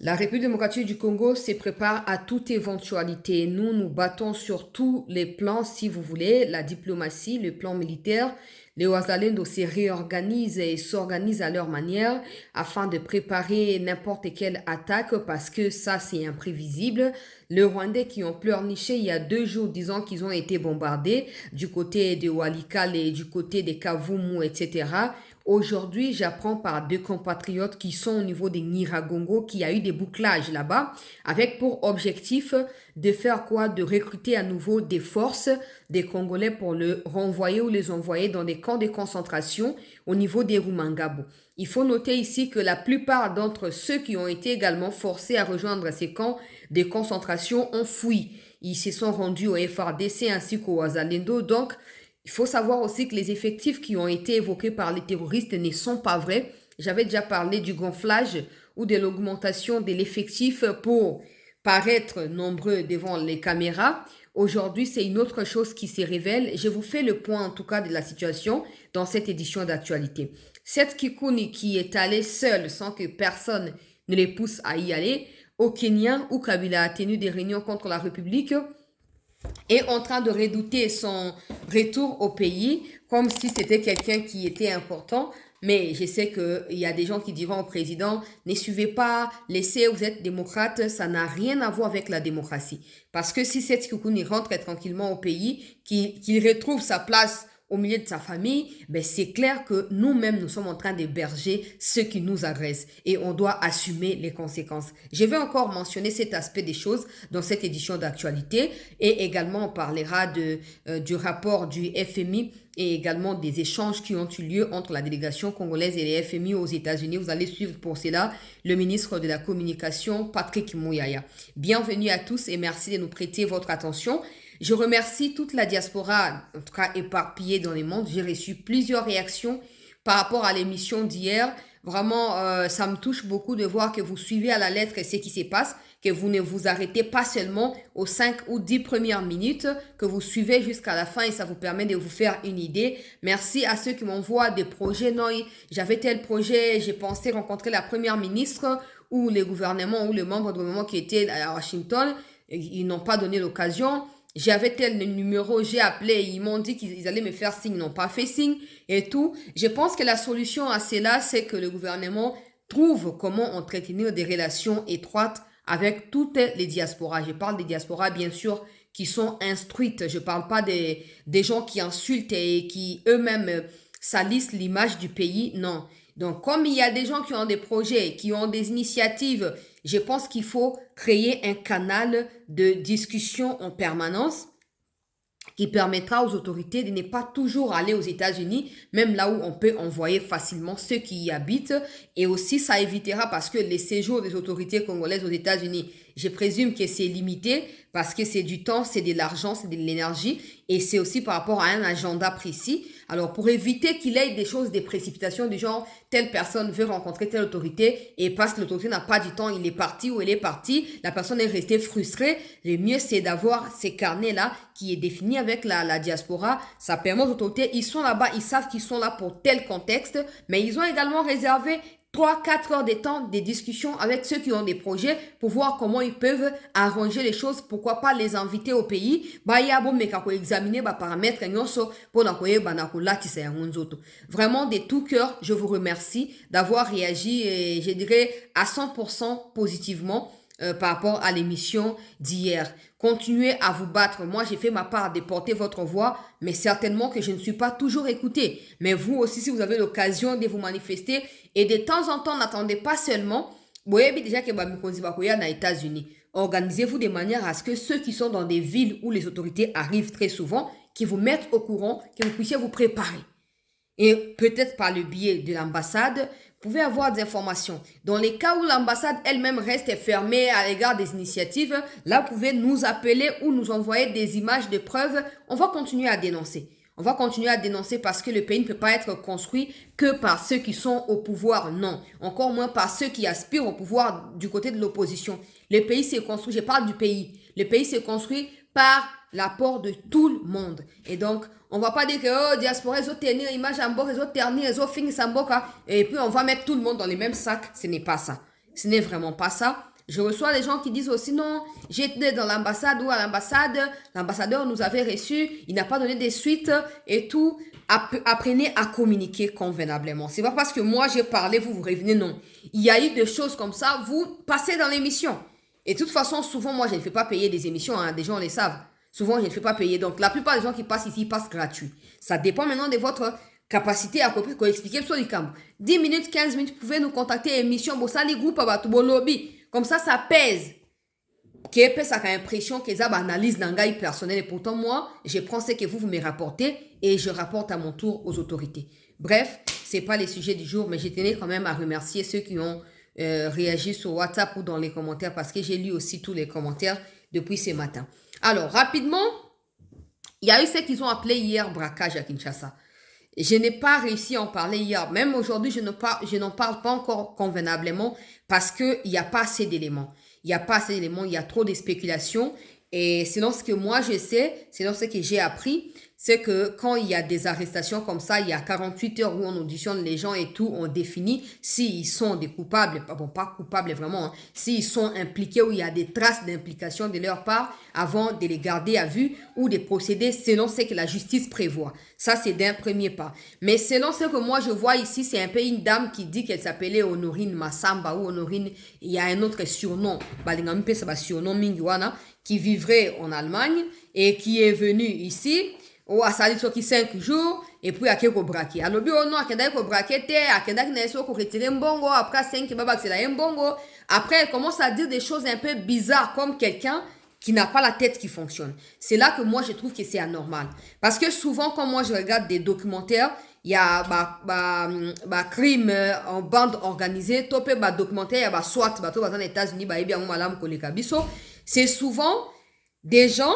La République démocratique du Congo se prépare à toute éventualité. Nous nous battons sur tous les plans, si vous voulez, la diplomatie, le plan militaire. Les Ouazalendo se réorganisent et s'organisent à leur manière afin de préparer n'importe quelle attaque parce que ça, c'est imprévisible. Les Rwandais qui ont pleurniché il y a 2 jours disant qu'ils ont été bombardés du côté de Walikale et du côté des Kavumu, etc. Aujourd'hui, j'apprends par 2 compatriotes qui sont au niveau des Niragongo qu'il y a eu des bouclages là-bas avec pour objectif de faire quoi? De recruter à nouveau des forces des Congolais pour le renvoyer ou les envoyer dans des camps de concentration au niveau des Rumangabo. Il faut noter ici que la plupart d'entre ceux qui ont été également forcés à rejoindre ces camps de concentration ont fui. Ils se sont rendus au FRDC ainsi qu'au Wazalendo. Donc, il faut savoir aussi que les effectifs qui ont été évoqués par les terroristes ne sont pas vrais. J'avais déjà parlé du gonflage ou de l'augmentation de l'effectif pour paraître nombreux devant les caméras. Aujourd'hui, c'est une autre chose qui se révèle. Je vous fais le point en tout cas de la situation dans cette édition d'actualité. Cette Kikuni qui est allée seule sans que personne ne les pousse à y aller, au Kenya où Kabila a tenu des réunions contre la République, est en train de redouter son retour au pays comme si c'était quelqu'un qui était important. Mais je sais qu'il y a des gens qui diront au président, ne suivez pas, laissez, vous êtes démocrate, ça n'a rien à voir avec la démocratie. Parce que si cette Koukouni rentre tranquillement au pays, qu'il retrouve sa place au milieu de sa famille, ben c'est clair que nous-mêmes, nous sommes en train d'héberger ceux qui nous agressent et on doit assumer les conséquences. Je vais encore mentionner cet aspect des choses dans cette édition d'actualité et également on parlera du rapport du FMI et également des échanges qui ont eu lieu entre la délégation congolaise et les FMI aux États-Unis. Vous allez suivre pour cela le ministre de la Communication, Patrick Mouyaya. Bienvenue à tous et merci de nous prêter votre attention. Je remercie toute la diaspora, en tout cas éparpillée dans le monde. J'ai reçu plusieurs réactions par rapport à l'émission d'hier. Vraiment, ça me touche beaucoup de voir que vous suivez à la lettre ce qui se passe, que vous ne vous arrêtez pas seulement aux 5 ou 10 premières minutes, que vous suivez jusqu'à la fin et ça vous permet de vous faire une idée. Merci à ceux qui m'envoient des projets. Non, j'avais tel projet, j'ai pensé rencontrer la première ministre ou les gouvernements ou les membres du gouvernement qui étaient à Washington. Ils n'ont pas donné l'occasion. J'avais tel numéro, j'ai appelé, ils m'ont dit qu'ils allaient me faire signe, ils n'ont pas fait signe et tout. Je pense que la solution à cela, c'est que le gouvernement trouve comment entretenir des relations étroites avec toutes les diasporas. Je parle des diasporas, bien sûr, qui sont instruites. Je ne parle pas des gens qui insultent et qui eux-mêmes salissent l'image du pays. Non. Donc, comme il y a des gens qui ont des projets, qui ont des initiatives, je pense qu'il faut créer un canal de discussion en permanence qui permettra aux autorités de ne pas toujours aller aux États-Unis, même là où on peut envoyer facilement ceux qui y habitent. Et aussi, ça évitera parce que les séjours des autorités congolaises aux États-Unis, je présume que c'est limité parce que c'est du temps, c'est de l'argent, c'est de l'énergie et c'est aussi par rapport à un agenda précis. Alors, pour éviter qu'il y ait des choses, des précipitations du genre, telle personne veut rencontrer telle autorité et parce que l'autorité n'a pas du temps, il est parti ou elle est partie, la personne est restée frustrée. Le mieux, c'est d'avoir ces carnets-là qui est défini avec la diaspora. Ça permet aux autorités, ils sont là-bas, ils savent qu'ils sont là pour tel contexte, mais ils ont également réservé 3-4 heures de temps de discussion avec ceux qui ont des projets pour voir comment ils peuvent arranger les choses. Pourquoi pas les inviter au pays. Examiner paramètres vraiment de tout cœur, je vous remercie d'avoir réagi et je dirais à 100% positivement par rapport à l'émission d'hier. Continuez à vous battre. Moi, j'ai fait ma part de porter votre voix, mais certainement que je ne suis pas toujours écoutée. Mais vous aussi, si vous avez l'occasion de vous manifester, et de temps en temps, n'attendez pas seulement, vous voyez déjà que aux États-Unis. Organisez-vous de manière à ce que ceux qui sont dans des villes où les autorités arrivent très souvent, qui vous mettent au courant, que vous puissiez vous préparer. Et peut-être par le biais de l'ambassade, vous pouvez avoir des informations. Dans les cas où l'ambassade elle-même reste fermée à l'égard des initiatives, là, vous pouvez nous appeler ou nous envoyer des images de preuves. On va continuer à dénoncer. On va continuer à dénoncer parce que le pays ne peut pas être construit que par ceux qui sont au pouvoir, non. Encore moins par ceux qui aspirent au pouvoir du côté de l'opposition. Le pays s'est construit, je parle du pays. Le pays s'est construit par l'apport de tout le monde. Et donc, on va pas dire que, oh, diaspora, ils ont ternir image en bord, ils ont ternir, ils ont fini en bord, et puis on va mettre tout le monde dans les mêmes sacs. Ce n'est pas ça. ce n'est vraiment pas ça. Je reçois des gens qui disent aussi non, j'étais dans l'ambassade ou à l'ambassade, l'ambassadeur nous avait reçus, il n'a pas donné de suite et tout. Apprenez à communiquer convenablement. C'est pas parce que moi j'ai parlé, vous revenez, non. Il y a eu des choses comme ça, vous passez dans l'émission. Et de toute façon, souvent, moi, je ne fais pas payer des émissions, hein, des gens le savent. Souvent, je ne fais pas payer. Donc, la plupart des gens qui passent ici passent gratuit. Ça dépend maintenant de votre capacité à expliquer sur les camps. 10 minutes, 15 minutes, vous pouvez nous contacter émission, Bossali Group, lobby. Comme ça pèse. Qui est ça a l'impression que ça analyse d'angaï personnel. Et pourtant, moi, je prends ce que vous me rapportez et je rapporte à mon tour aux autorités. Bref, ce n'est pas les sujets du jour, mais je tenais quand même à remercier ceux qui ont réagi sur WhatsApp ou dans les commentaires parce que j'ai lu aussi tous les commentaires depuis ce matin. Alors, rapidement, il y a eu ce qu'ils ont appelé hier braquage à Kinshasa. Je n'ai pas réussi à en parler hier. Même aujourd'hui, je n'en parle pas encore convenablement parce qu'il n'y a pas assez d'éléments. Il n'y a pas assez d'éléments, il y a trop de spéculations. Et selon ce que moi je sais, selon ce que j'ai appris, c'est que quand il y a des arrestations comme ça, il y a 48 heures où on auditionne les gens et tout, on définit s'ils sont des coupables, bon pas coupables vraiment, hein, s'ils sont impliqués ou il y a des traces d'implication de leur part avant de les garder à vue ou de procéder selon ce que la justice prévoit. Ça, c'est d'un premier pas. Mais selon ce que moi je vois ici, c'est un peu une dame qui dit qu'elle s'appelait Honorine Massamba ou Honorine, il y a un autre surnom, qui vivrait en Allemagne et qui est venue ici. Ou à salir sur 5 jours et puis à ko braquer. Alors bi ono akenda ko braquer te akenda ki na so ko retirer mbongo après 5 baba c'est la mbongo. Après elle commence à dire des choses un peu bizarres comme quelqu'un qui n'a pas la tête qui fonctionne. C'est là que moi je trouve que c'est anormal parce que souvent quand moi je regarde des documentaires, il y a crime en bande organisée, topé documentaire, il y a soit bato dans les États-Unis ba bien malam koleka biso. C'est souvent des gens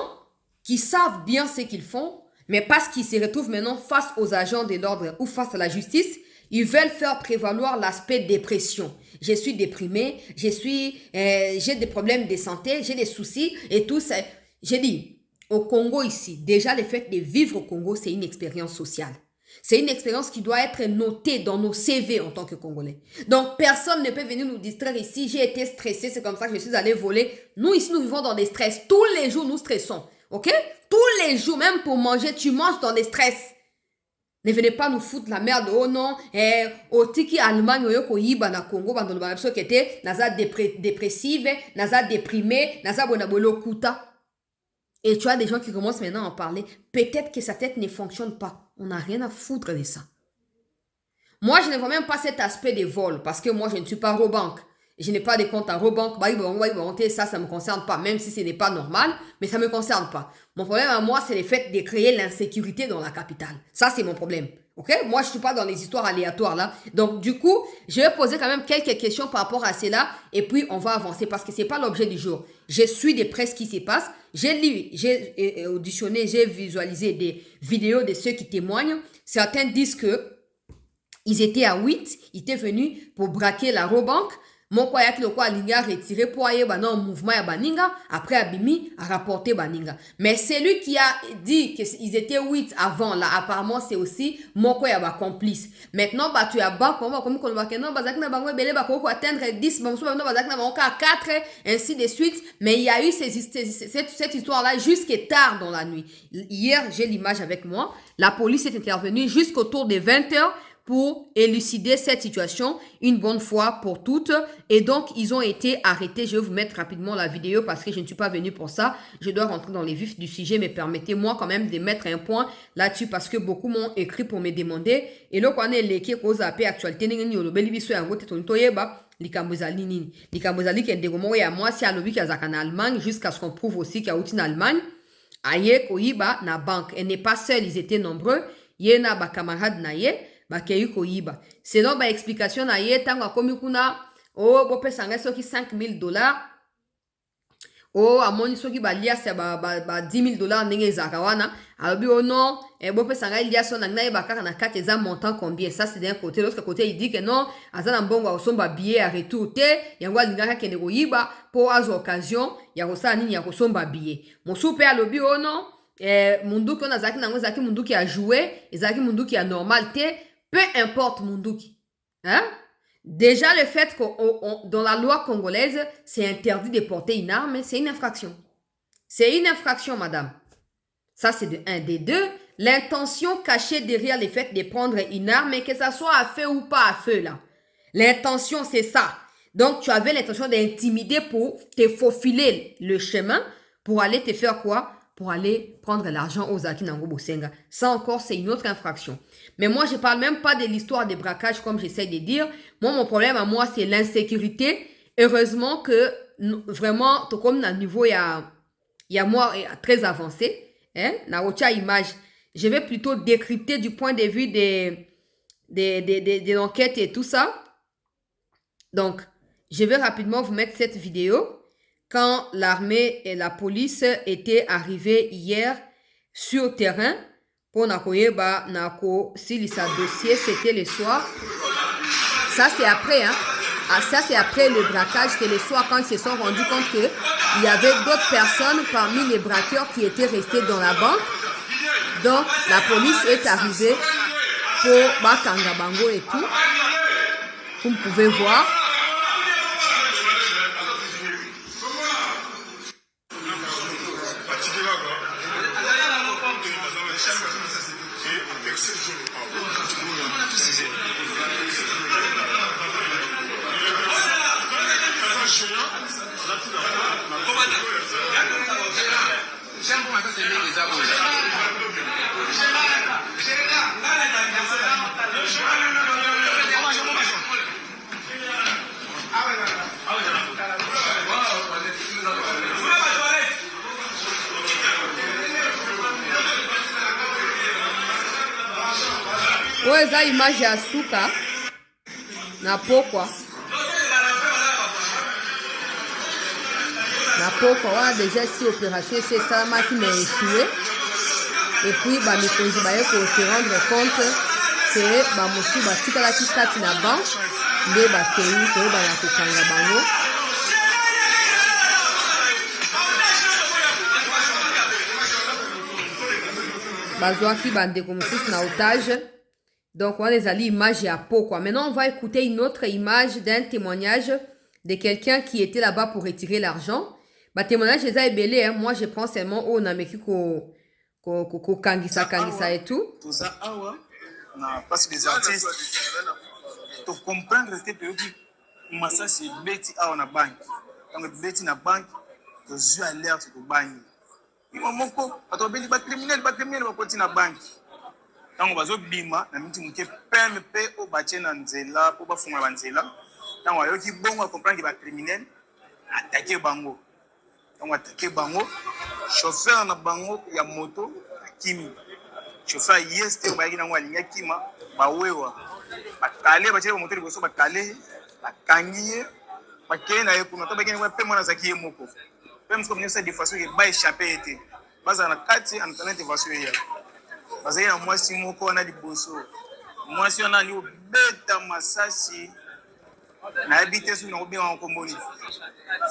qui savent bien ce qu'ils font. Mais parce qu'ils se retrouvent maintenant face aux agents de l'ordre ou face à la justice, ils veulent faire prévaloir l'aspect dépression. Je suis déprimé, j'ai des problèmes de santé, j'ai des soucis et tout ça. J'ai dit, au Congo ici, déjà le fait de vivre au Congo, c'est une expérience sociale. C'est une expérience qui doit être notée dans nos CV en tant que Congolais. Donc, personne ne peut venir nous distraire ici. J'ai été stressé, c'est comme ça que je suis allé voler. Nous, ici, nous vivons dans des stress. Tous les jours, nous stressons. Ok? Tous les jours, même pour manger, tu manges dans des stress. Ne venez pas nous foutre la merde. Oh non, au tiki Allemagne, au yiba na Congo, dans le qui était, naza dépressive, naza déprimé, naza bonabolo kuta. Et tu as des gens qui commencent maintenant à en parler. Peut-être que sa tête ne fonctionne pas. On n'a rien à foutre de ça. Moi, je ne vois même pas cet aspect des vols parce que moi, je ne suis pas Robank. Je n'ai pas de compte à Robank. Ça ne me concerne pas, même si ce n'est pas normal, mais ça ne me concerne pas. Mon problème à moi, c'est le fait de créer l'insécurité dans la capitale. Ça, c'est mon problème. Ok? Moi, je ne suis pas dans les histoires aléatoires là. Donc, du coup, je vais poser quand même quelques questions par rapport à cela et puis on va avancer parce que ce n'est pas l'objet du jour. Je suis de près ce qui se passe. J'ai lu, j'ai auditionné, j'ai visualisé des vidéos de ceux qui témoignent. Certains disent que ils étaient à 8, ils étaient venus pour braquer la Robank. Mon quoi yaki le quoi linga retiré pour aller dans le mouvement ya baninga après Abimi a rapporté baninga. Mais c'est lui qui a dit qu'ils étaient 8 avant là. Apparemment c'est aussi mon quoi ya complice. Maintenant bah tu as banque on va comme qu'on va que non bazak na bangwe belé ba ko atteindre 10 bon maintenant bazak na banque à 4 ainsi de suite. Mais il y a eu cette histoire là jusqu'à tard dans la nuit. Hier j'ai l'image avec moi. La police est intervenue jusqu'autour des 20h. Pour élucider cette situation une bonne fois pour toutes. Et donc, ils ont été arrêtés. Je vais vous mettre rapidement la vidéo parce que je ne suis pas venue pour ça. Je dois rentrer dans les vifs du sujet, mais permettez-moi quand même de mettre un point là-dessus parce que beaucoup m'ont écrit pour me demander. Et là, quand on est l'équipe aux AP actualité, Likambozali qui est dégommé à moi, c'est à l'objet qu'il y a en Allemagne jusqu'à ce qu'on prouve aussi qu'il y a aussi en Allemagne. Aye, Koyiba, na banque. Elle n'est pas seule, ils étaient nombreux. Yena, ba camarade naye. Bakei koyiba. Selon ba explication na ye tango akomi kuna o bo pesanga soki $5,000 o amoni soki ba lias ba $10,000 ndenge ezaka wana alobi o non bo pesanga lias na ngai bakaka na kati eza montant combien. Ça c'est d'un côté. L'autre côté il dit que non azana mbongo osomba billet à retour te yango alingaka kende koyiba po azo occasion ya kosala nini ya kosomba billet. Mosu pe alobi o non munduki on azaki nango ezaki munduki a jouer ezaki munduki a normal te. Peu importe Munduki. Hein? Déjà, le fait que dans la loi congolaise, c'est interdit de porter une arme, c'est une infraction. C'est une infraction, madame. Ça, c'est de un. Des deux, l'intention cachée derrière le fait de prendre une arme, que ça soit à feu ou pas à feu, là. L'intention, c'est ça. Donc, tu avais l'intention d'intimider pour te faufiler le chemin pour aller te faire quoi? Pour aller prendre l'argent aux Akinango Bosenga. Ça encore, c'est une autre infraction. Mais moi, je parle même pas de l'histoire des braquages, comme j'essaie de dire. Moi, mon problème à moi, c'est l'insécurité. Heureusement que, vraiment, tout comme dans le niveau, il y a moi très avancé. Hein, na autre image. Je vais plutôt décrypter du point de vue des enquêtes et tout ça. Donc, je vais rapidement vous mettre cette vidéo quand l'armée et la police étaient arrivés hier sur terrain pour nakoyeba nako silisa dossier. C'était le soir. Ça, c'est après, hein. Ah, ça, c'est après le braquage. C'est le soir quand ils se sont rendus compte qu'il y avait d'autres personnes parmi les braqueurs qui étaient restés dans la banque. Donc, la police est arrivée pour Bakanga Bango et tout. Comme vous pouvez voir. Ouais, ça image ya suka na pokwa. Na pokwa, voilà déjà si opération c'est ça qui m'a échoué. Et puis bah mikonzi ba yeko se rendre compte que ba mosu ba tikala ki kati na banque nde ba keyi ko ba na kokanga bango. Bazwaki bandeko mosusu na otage. Donc, on les a dit image à peau, quoi. Maintenant, on va écouter une autre image d'un témoignage de quelqu'un qui était là-bas pour retirer l'argent. Bah, témoignage, les a ébélés, hein. Moi, je prends seulement au nameki ko kangisa et tout. Tout ça, parce que les artistes, pour comprendre ce que tu dis, ça c'est bêti à la banque. Quand bêti na banque, tu as alerte de banque. Il m'a montré, tu as dit, criminel, va continuer na banque. Tango bazobima na miti muke PMP o batie na nzela po bafunga ba nzela tango ayoki bongo comprendre ba criminel attaquer bango tango attaquer bango chauffeur na bango ya moto kimi chauffeur yeste o bayaki nango alinga kima bawewa bakale batie moto liboso bakale bakangiye bakene na yekuna to bakene pe mwana zaki ye moko pe msko mnesa de façon que ba échapper été baza na kati en internet de façon ya parce que moi si moko wana liboso moi si on a li obeta masasi na habité sur no bien en commune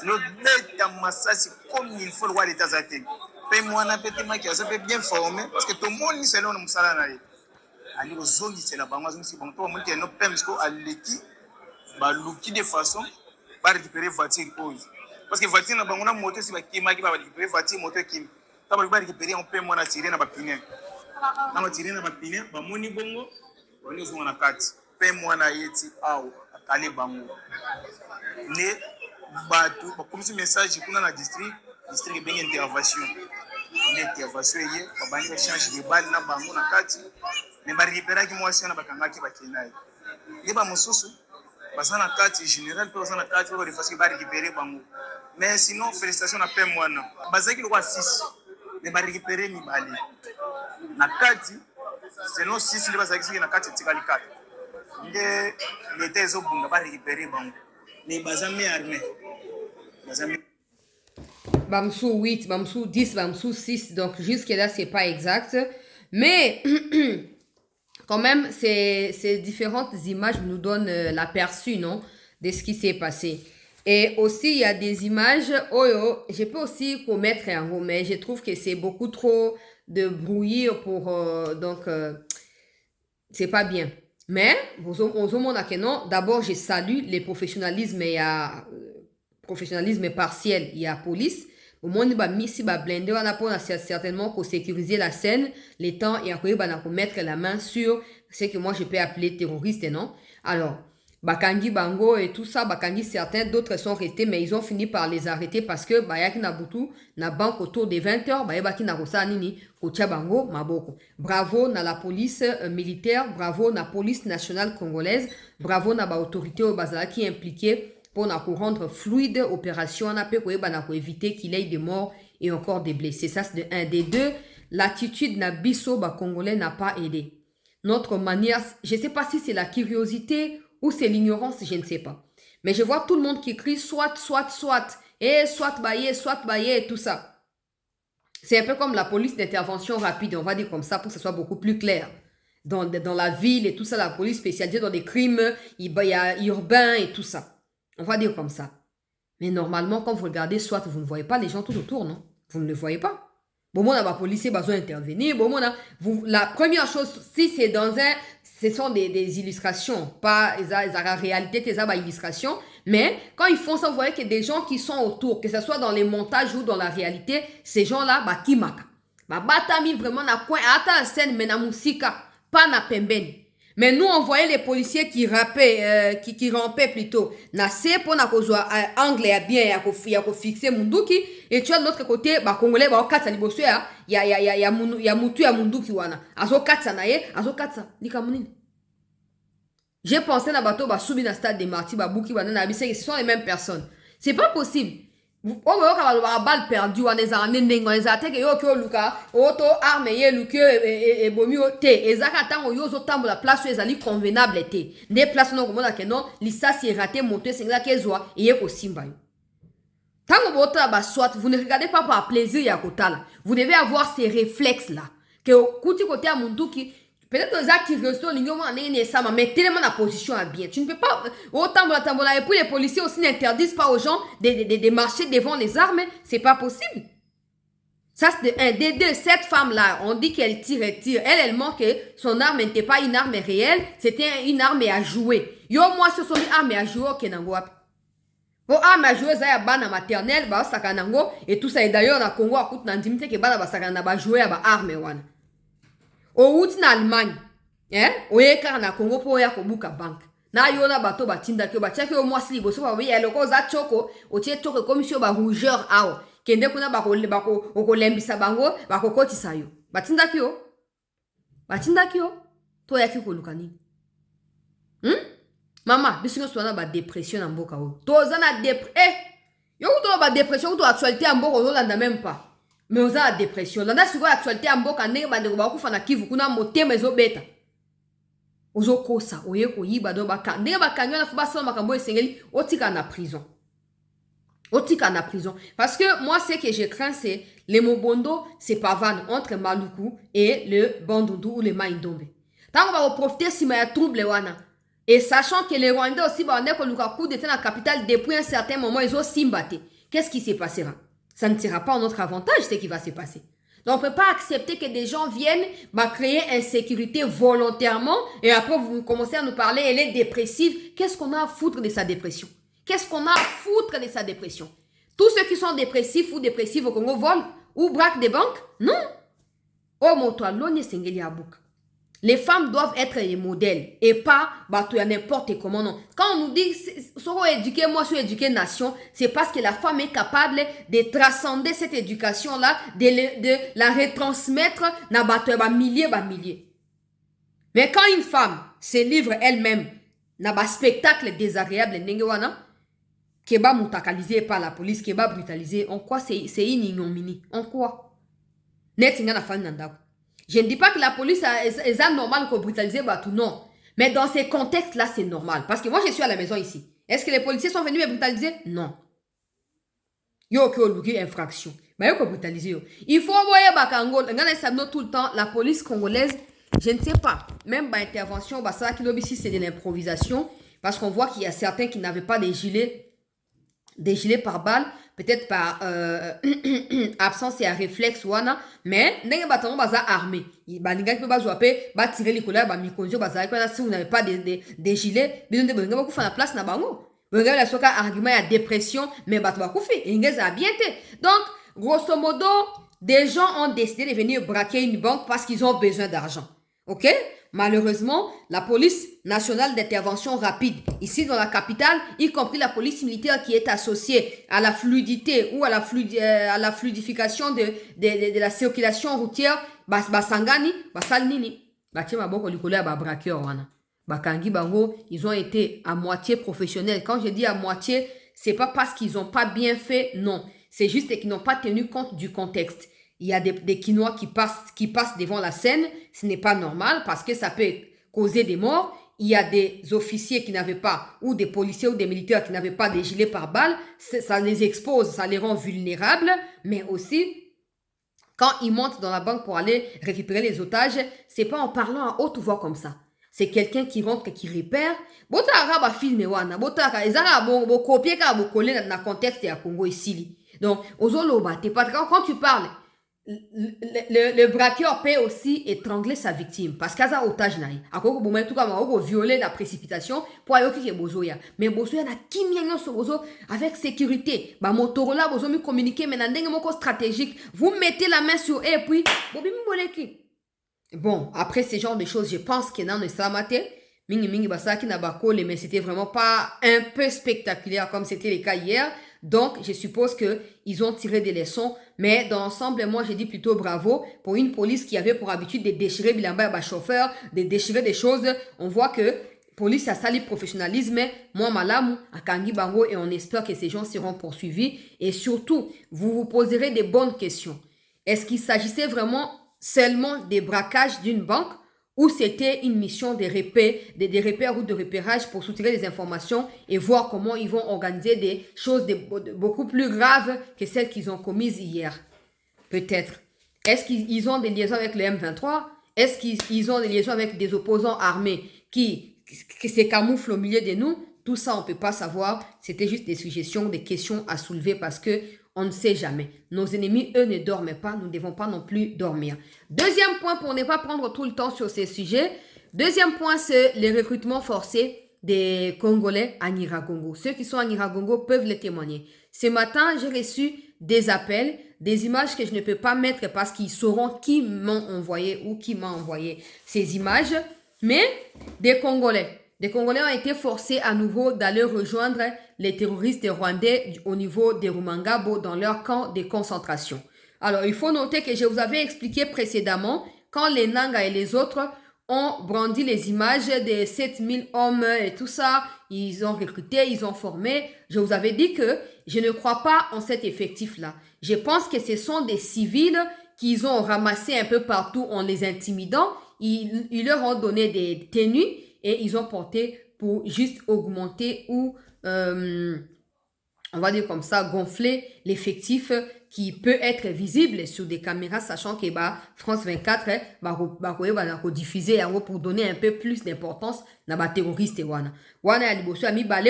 le beta masasi comme il faut le voir l'état zaté pe moi na pété ma qui a bien formé parce que tout le monde c'est là on musala na ali ozongi c'est la bango zongi bon to monte no pems ko aleki ba luki de façon ba récupérer voiture cause parce que voiture na bango na moto si ba kima ki ba récupérer voiture moto ki ta ba récupérer on peut moi na tirer na ba piner na batiri na bapine bamoni bongo bani ozonga na kati pe mwana yeti awo akale bango ne batu bakomisi message kuna na district bengi intervention ye babani ba change de balle na bango na kati me ba récupérer ki mwasi na bakangaki bakenai ne ba mosusu basa na kati général pe basa na kati ba refasi ba récupérer bango mais sinon félicitations na pe mwana bazaki lokwa 6 ne ba récupérer mi bali na kati selon 6 les bazaki na kati tikali kati nde l'état ezobunga ba récupérer bango mais bazami armé bazami Bamsou 8, Bamsou 10, Bamsou 6. Donc jusque là c'est pas exact, mais quand même ces différentes images nous donnent l'aperçu, non, de ce qui s'est passé. Et aussi il y a des images je peux aussi commettre un mot, mais je trouve que c'est beaucoup trop de bruit pour donc c'est pas bien. Mais, non, d'abord, je salue le professionnalisme et professionnalisme partiel. Il y a police. Au moins, il y a blindé, on a certainement pour sécuriser la scène, les temps, et après, on mettre la main sur ce que moi je peux appeler terroriste, non? Alors, Bakangi Bango et tout ça, Bakangi, certains, d'autres sont restés, mais ils ont fini par les arrêter parce que, Bayaki Nabutu, na banque autour des 20h, Bayaki Narosa Nini, Kocha Bango, Maboko. Bravo na la police militaire, bravo na police nationale congolaise, bravo na ba autorité au Bazala qui est impliquée pour rendre fluide l'opération, pour éviter qu'il y ait des morts et encore des blessés. Ça, c'est de un. Des deux, l'attitude na biso ba congolais n'a pas aidé. Notre manière, je ne sais pas si c'est la curiosité ou c'est l'ignorance, je ne sais pas. Mais je vois tout le monde qui crie soit, et soit baillé, et tout ça. C'est un peu comme la police d'intervention rapide, on va dire comme ça, pour que ce soit beaucoup plus clair. Dans la ville et tout ça, la police spécialisée dans des crimes urbains et tout ça. On va dire comme ça. Mais normalement, quand vous regardez, soit vous ne voyez pas les gens tout autour, non? Vous ne le voyez pas. Bon, moi, la police a besoin d'intervenir. Bon, la première chose, si c'est dans ce sont des illustrations, pas la réalité, c'est des illustrations. Mais quand ils font ça, vous voyez que des gens qui sont autour, que ce soit dans les montages ou dans la réalité, ces gens-là, qui maka. Batami vraiment na coin, ata la scène, mais na musika, pas na pembeni. Mais nous, on voyait les policiers qui rappaient, qui rampaient plutôt. Na c'est pour na kozwa anglais bien, ya ko fixer munduki. Et tu vois de l'autre côté, congolais, katsa liboso ya mutu ya munduki wana. Azo katsa na ye, azo katsa. Nika munini. J'ai pensé na bateau, soubi na stade de Marty, bouki, na abissé, ce sont les mêmes personnes. C'est pas possible. On va balle perdue on les a nengo les attaques yo ko luka auto arme ye luke et bomi te ezaka tango yo zo tambola place ezali convenable te des places non komona ke non lisa si raté monter c'est là kezwa et ko simba yo tango bota ba soit vous ne regardez pas par plaisir ya kotala vous devez avoir ces réflexes là que kuti côté à munduki peut-être aux actes qui restent mais tellement la position à bien. Tu ne peux pas autant et puis les policiers aussi n'interdisent pas aux gens de marcher devant les armes. C'est pas possible. Ça, c'est un des deux. Cette femme-là, on dit qu'elle tire. Elle ment que son arme n'était pas une arme réelle, c'était une arme à jouer. Yo, moi, ce sont des armes à jouer au Kenangwa. Bon, armes à jouer, ça y a ban maternelle, sakanango, et tout ça. Et d'ailleurs, dans le Congo, à côté d'Andimite, que ban sakana jouer à arme wana. Au route na Allemagne, oye car na Congo po ya ko buka bank. Na yona bato batinda ke bachake o mwasi liboso ba ya loko za choko, o tie choko commission ba rougeur awo. Kende kuna bako okolembisa bango bako kotisa yo. Batinda kyo. To ya ki ko lukani. Mama, bisingo swana ba dépression na mboka o. To za na yo to ba dépression to actualité en mboka o landa même pas. Mais on a la dépression. Dans la actualité, en boka ne ba de ba ku fana kivu kuna motema ezo beta. Ozo kosa, oye ko yiba do baka. Ne ba kanyo na fuba so makambo esengeli otika na prison. Parce que moi ce que je crains c'est les mobondo c'est pavane entre Maluku et le Bandundu ou le Maïndombe. Tant on va profiter si ma trouble wana. Et sachant que les Rwandais aussi ba on ko Lukaku était dans la capitale depuis un certain moment ils ont simbate. Qu'est-ce qui se passera? Ça ne sera pas en notre avantage ce qui va se passer. Donc, on ne peut pas accepter que des gens viennent créer insécurité volontairement et après vous commencez à nous parler, elle est dépressive. Qu'est-ce qu'on a à foutre de sa dépression? Tous ceux qui sont dépressifs ou dépressifs au Congo volent ou braquent des banques? Non. Oh mon toit, l'on sengeli abouka. Les femmes doivent être les modèles et pas n'importe comment. Non. Quand on nous dit soyons éduqués, moi je suis éduquée nation, c'est parce que la femme est capable de transcender cette éducation-là, de la retransmettre dans milliers. Mais quand une femme se livre elle-même dans un spectacle désagréable, qui est mutakalisé par la police, qui est brutalisé, en quoi c'est une ignominie? En quoi? Je ne dis pas que la police est normal qu'on brutalise tout, non. Mais dans ces contextes-là, c'est normal. Parce que moi, je suis à la maison ici. Est-ce que les policiers sont venus me brutaliser? Non. Yo qui ont infraction. Mais yo qui brutaliser. Il faut envoyer Bakango. Tout le temps, la police congolaise, je ne sais pas. Même par intervention, ça qui ici, c'est de l'improvisation. Parce qu'on voit qu'il y a certains qui n'avaient pas des gilets des gilets pare-balles, peut-être par absence et à réflexe wana, mais ndenge batango baza armé. Balinga qui peut ba tirer les couleurs, ba mikonjo baza si vous n'avez pas des gilets, bien de benga bakufa na place na bango. Benga la soka argument ya dépression, mais bato bakufi, inga za bien te. Donc, grosso modo, des gens ont décidé de venir braquer une banque parce qu'ils ont besoin d'argent. OK? Malheureusement, la police nationale d'intervention rapide, ici dans la capitale, y compris la police militaire qui est associée à la fluidité ou à la fluidification de la circulation routière, basangani, basalnini, bako likolo ya braqueur wana. Bakangi bango, ils ont été à moitié professionnels. Quand je dis à moitié, c'est pas parce qu'ils ont pas bien fait, non. C'est juste qu'ils n'ont pas tenu compte du contexte. Il y a des Quinois qui passent devant la scène. Ce n'est pas normal parce que ça peut causer des morts. Il y a des officiers qui n'avaient pas, ou des policiers ou des militaires qui n'avaient pas des gilets pare-balles. Ça les expose, ça les rend vulnérables. Mais aussi, quand ils montent dans la banque pour aller récupérer les otages, c'est pas en parlant à haute voix comme ça. C'est quelqu'un qui rentre et qui repère. Botaka ba filmer wana, botaka ezaka bo copier ka bo coller dans le contexte ya Congo ici. Donc, ozoloba, t'es pas quand tu parles, le braqueur peut aussi étrangler sa victime parce qu'il y a un otage naï. Ako ko en tout cas on violer la précipitation pour aller qui bozoya. Mais bozoya na kimyenyo so bozo avec sécurité. Ba Motorola bozo mi communiquer mais na ndenge moko stratégique. Vous mettez la main sur eux et puis bobi mi moleki. Bon, après ce genre de choses, je pense que dans le Samate, mingi basaki na bakole, mais c'était vraiment pas un peu spectaculaire comme c'était le cas hier. Donc, je suppose qu'ils ont tiré des leçons. Mais dans l'ensemble, moi, je dis plutôt bravo pour une police qui avait pour habitude de déchirer bilamba à chauffeur, de déchirer des choses. On voit que police a sali professionnalisme. Moi, malamu, à Kangi Bango, et on espère que ces gens seront poursuivis. Et surtout, vous vous poserez des bonnes questions. Est-ce qu'il s'agissait vraiment seulement des braquages d'une banque ou c'était une mission de repères ou de repérage pour soutirer les informations et voir comment ils vont organiser des choses beaucoup plus graves que celles qu'ils ont commises hier. Peut-être. Est-ce qu'ils ont des liaisons avec le M23? Est-ce qu'ils ont des liaisons avec des opposants armés qui se camouflent au milieu de nous? Tout ça, on ne peut pas savoir. C'était juste des suggestions, des questions à soulever parce que on ne sait jamais. Nos ennemis, eux, ne dorment pas. Nous ne devons pas non plus dormir. Deuxième point, pour ne pas prendre tout le temps sur ces sujets. Deuxième point, c'est les recrutements forcés des Congolais à Nyiragongo. Ceux qui sont à Nyiragongo peuvent le témoigner. Ce matin, j'ai reçu des appels, des images que je ne peux pas mettre parce qu'ils sauront qui m'ont envoyé ou qui m'a envoyé ces images. Mais des Congolais. Des Congolais ont été forcés à nouveau d'aller rejoindre les terroristes rwandais au niveau des Rumangabo dans leur camp de concentration. Alors, il faut noter que je vous avais expliqué précédemment, quand les Nanga et les autres ont brandi les images des 7000 hommes et tout ça, ils ont recruté, ils ont formé. Je vous avais dit que je ne crois pas en cet effectif-là. Je pense que ce sont des civils qu'ils ont ramassés un peu partout en les intimidant. Ils leur ont donné des tenues et ils ont porté pour juste augmenter ou, on va dire comme ça, gonfler l'effectif qui peut être visible sur des caméras, sachant que France 24 va diffuser pour donner un peu plus d'importance à les terroristes.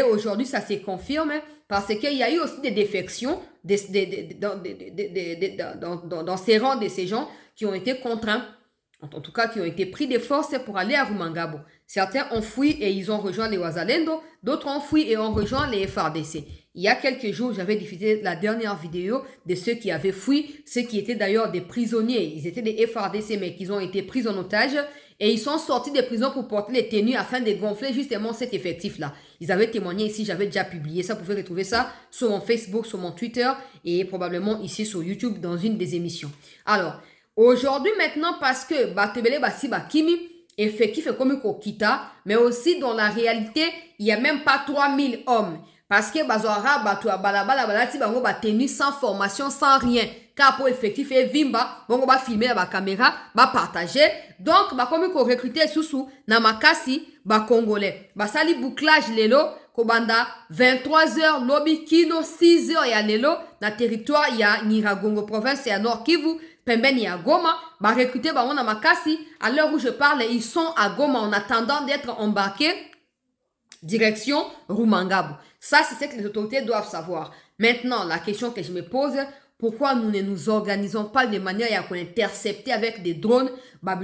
Aujourd'hui, ça se confirme parce qu'il y a eu aussi des défections dans ces rangs de ces gens qui ont été contraints, en tout cas qui ont été pris de force pour aller à Rumangabo. Certains ont fui et ils ont rejoint les Wazalendo, d'autres ont fui et ont rejoint les FARDC. Il y a quelques jours, j'avais diffusé la dernière vidéo de ceux qui avaient fui, ceux qui étaient d'ailleurs des prisonniers. Ils étaient des FARDC, mais qui ont été pris en otage et ils sont sortis des prisons pour porter les tenues afin de gonfler justement cet effectif-là. Ils avaient témoigné ici, j'avais déjà publié ça. Vous pouvez retrouver ça sur mon Facebook, sur mon Twitter et probablement ici sur YouTube dans une des émissions. Alors, aujourd'hui maintenant, parce que Batebele Basiba Kimi, effectif est comme Kokita, mais aussi dans la réalité, il n'y a même pas 3000 hommes. Parce que Bazoara, Batua, Balabala, Balati, Bango, Batenu, sans formation, sans rien. Car pour effectif et Vimba, Bango, va filmer la caméra, va partager. Donc, comme qu'on recruter sous Namakasi, Congolais. Sali bouclage lelo, Kobanda, 23h, lobby kino, 6h, ya lelo, na territoire, il y a Nyiragongo province, et à Nord Kivu, Pembeni à Goma, recruter on a Makasi. À l'heure où je parle, ils sont à Goma en attendant d'être embarqués direction Rumangabo. Ça, c'est ce que les autorités doivent savoir. Maintenant, la question que je me pose, pourquoi nous ne nous organisons pas de manière à intercepter avec des drones, vous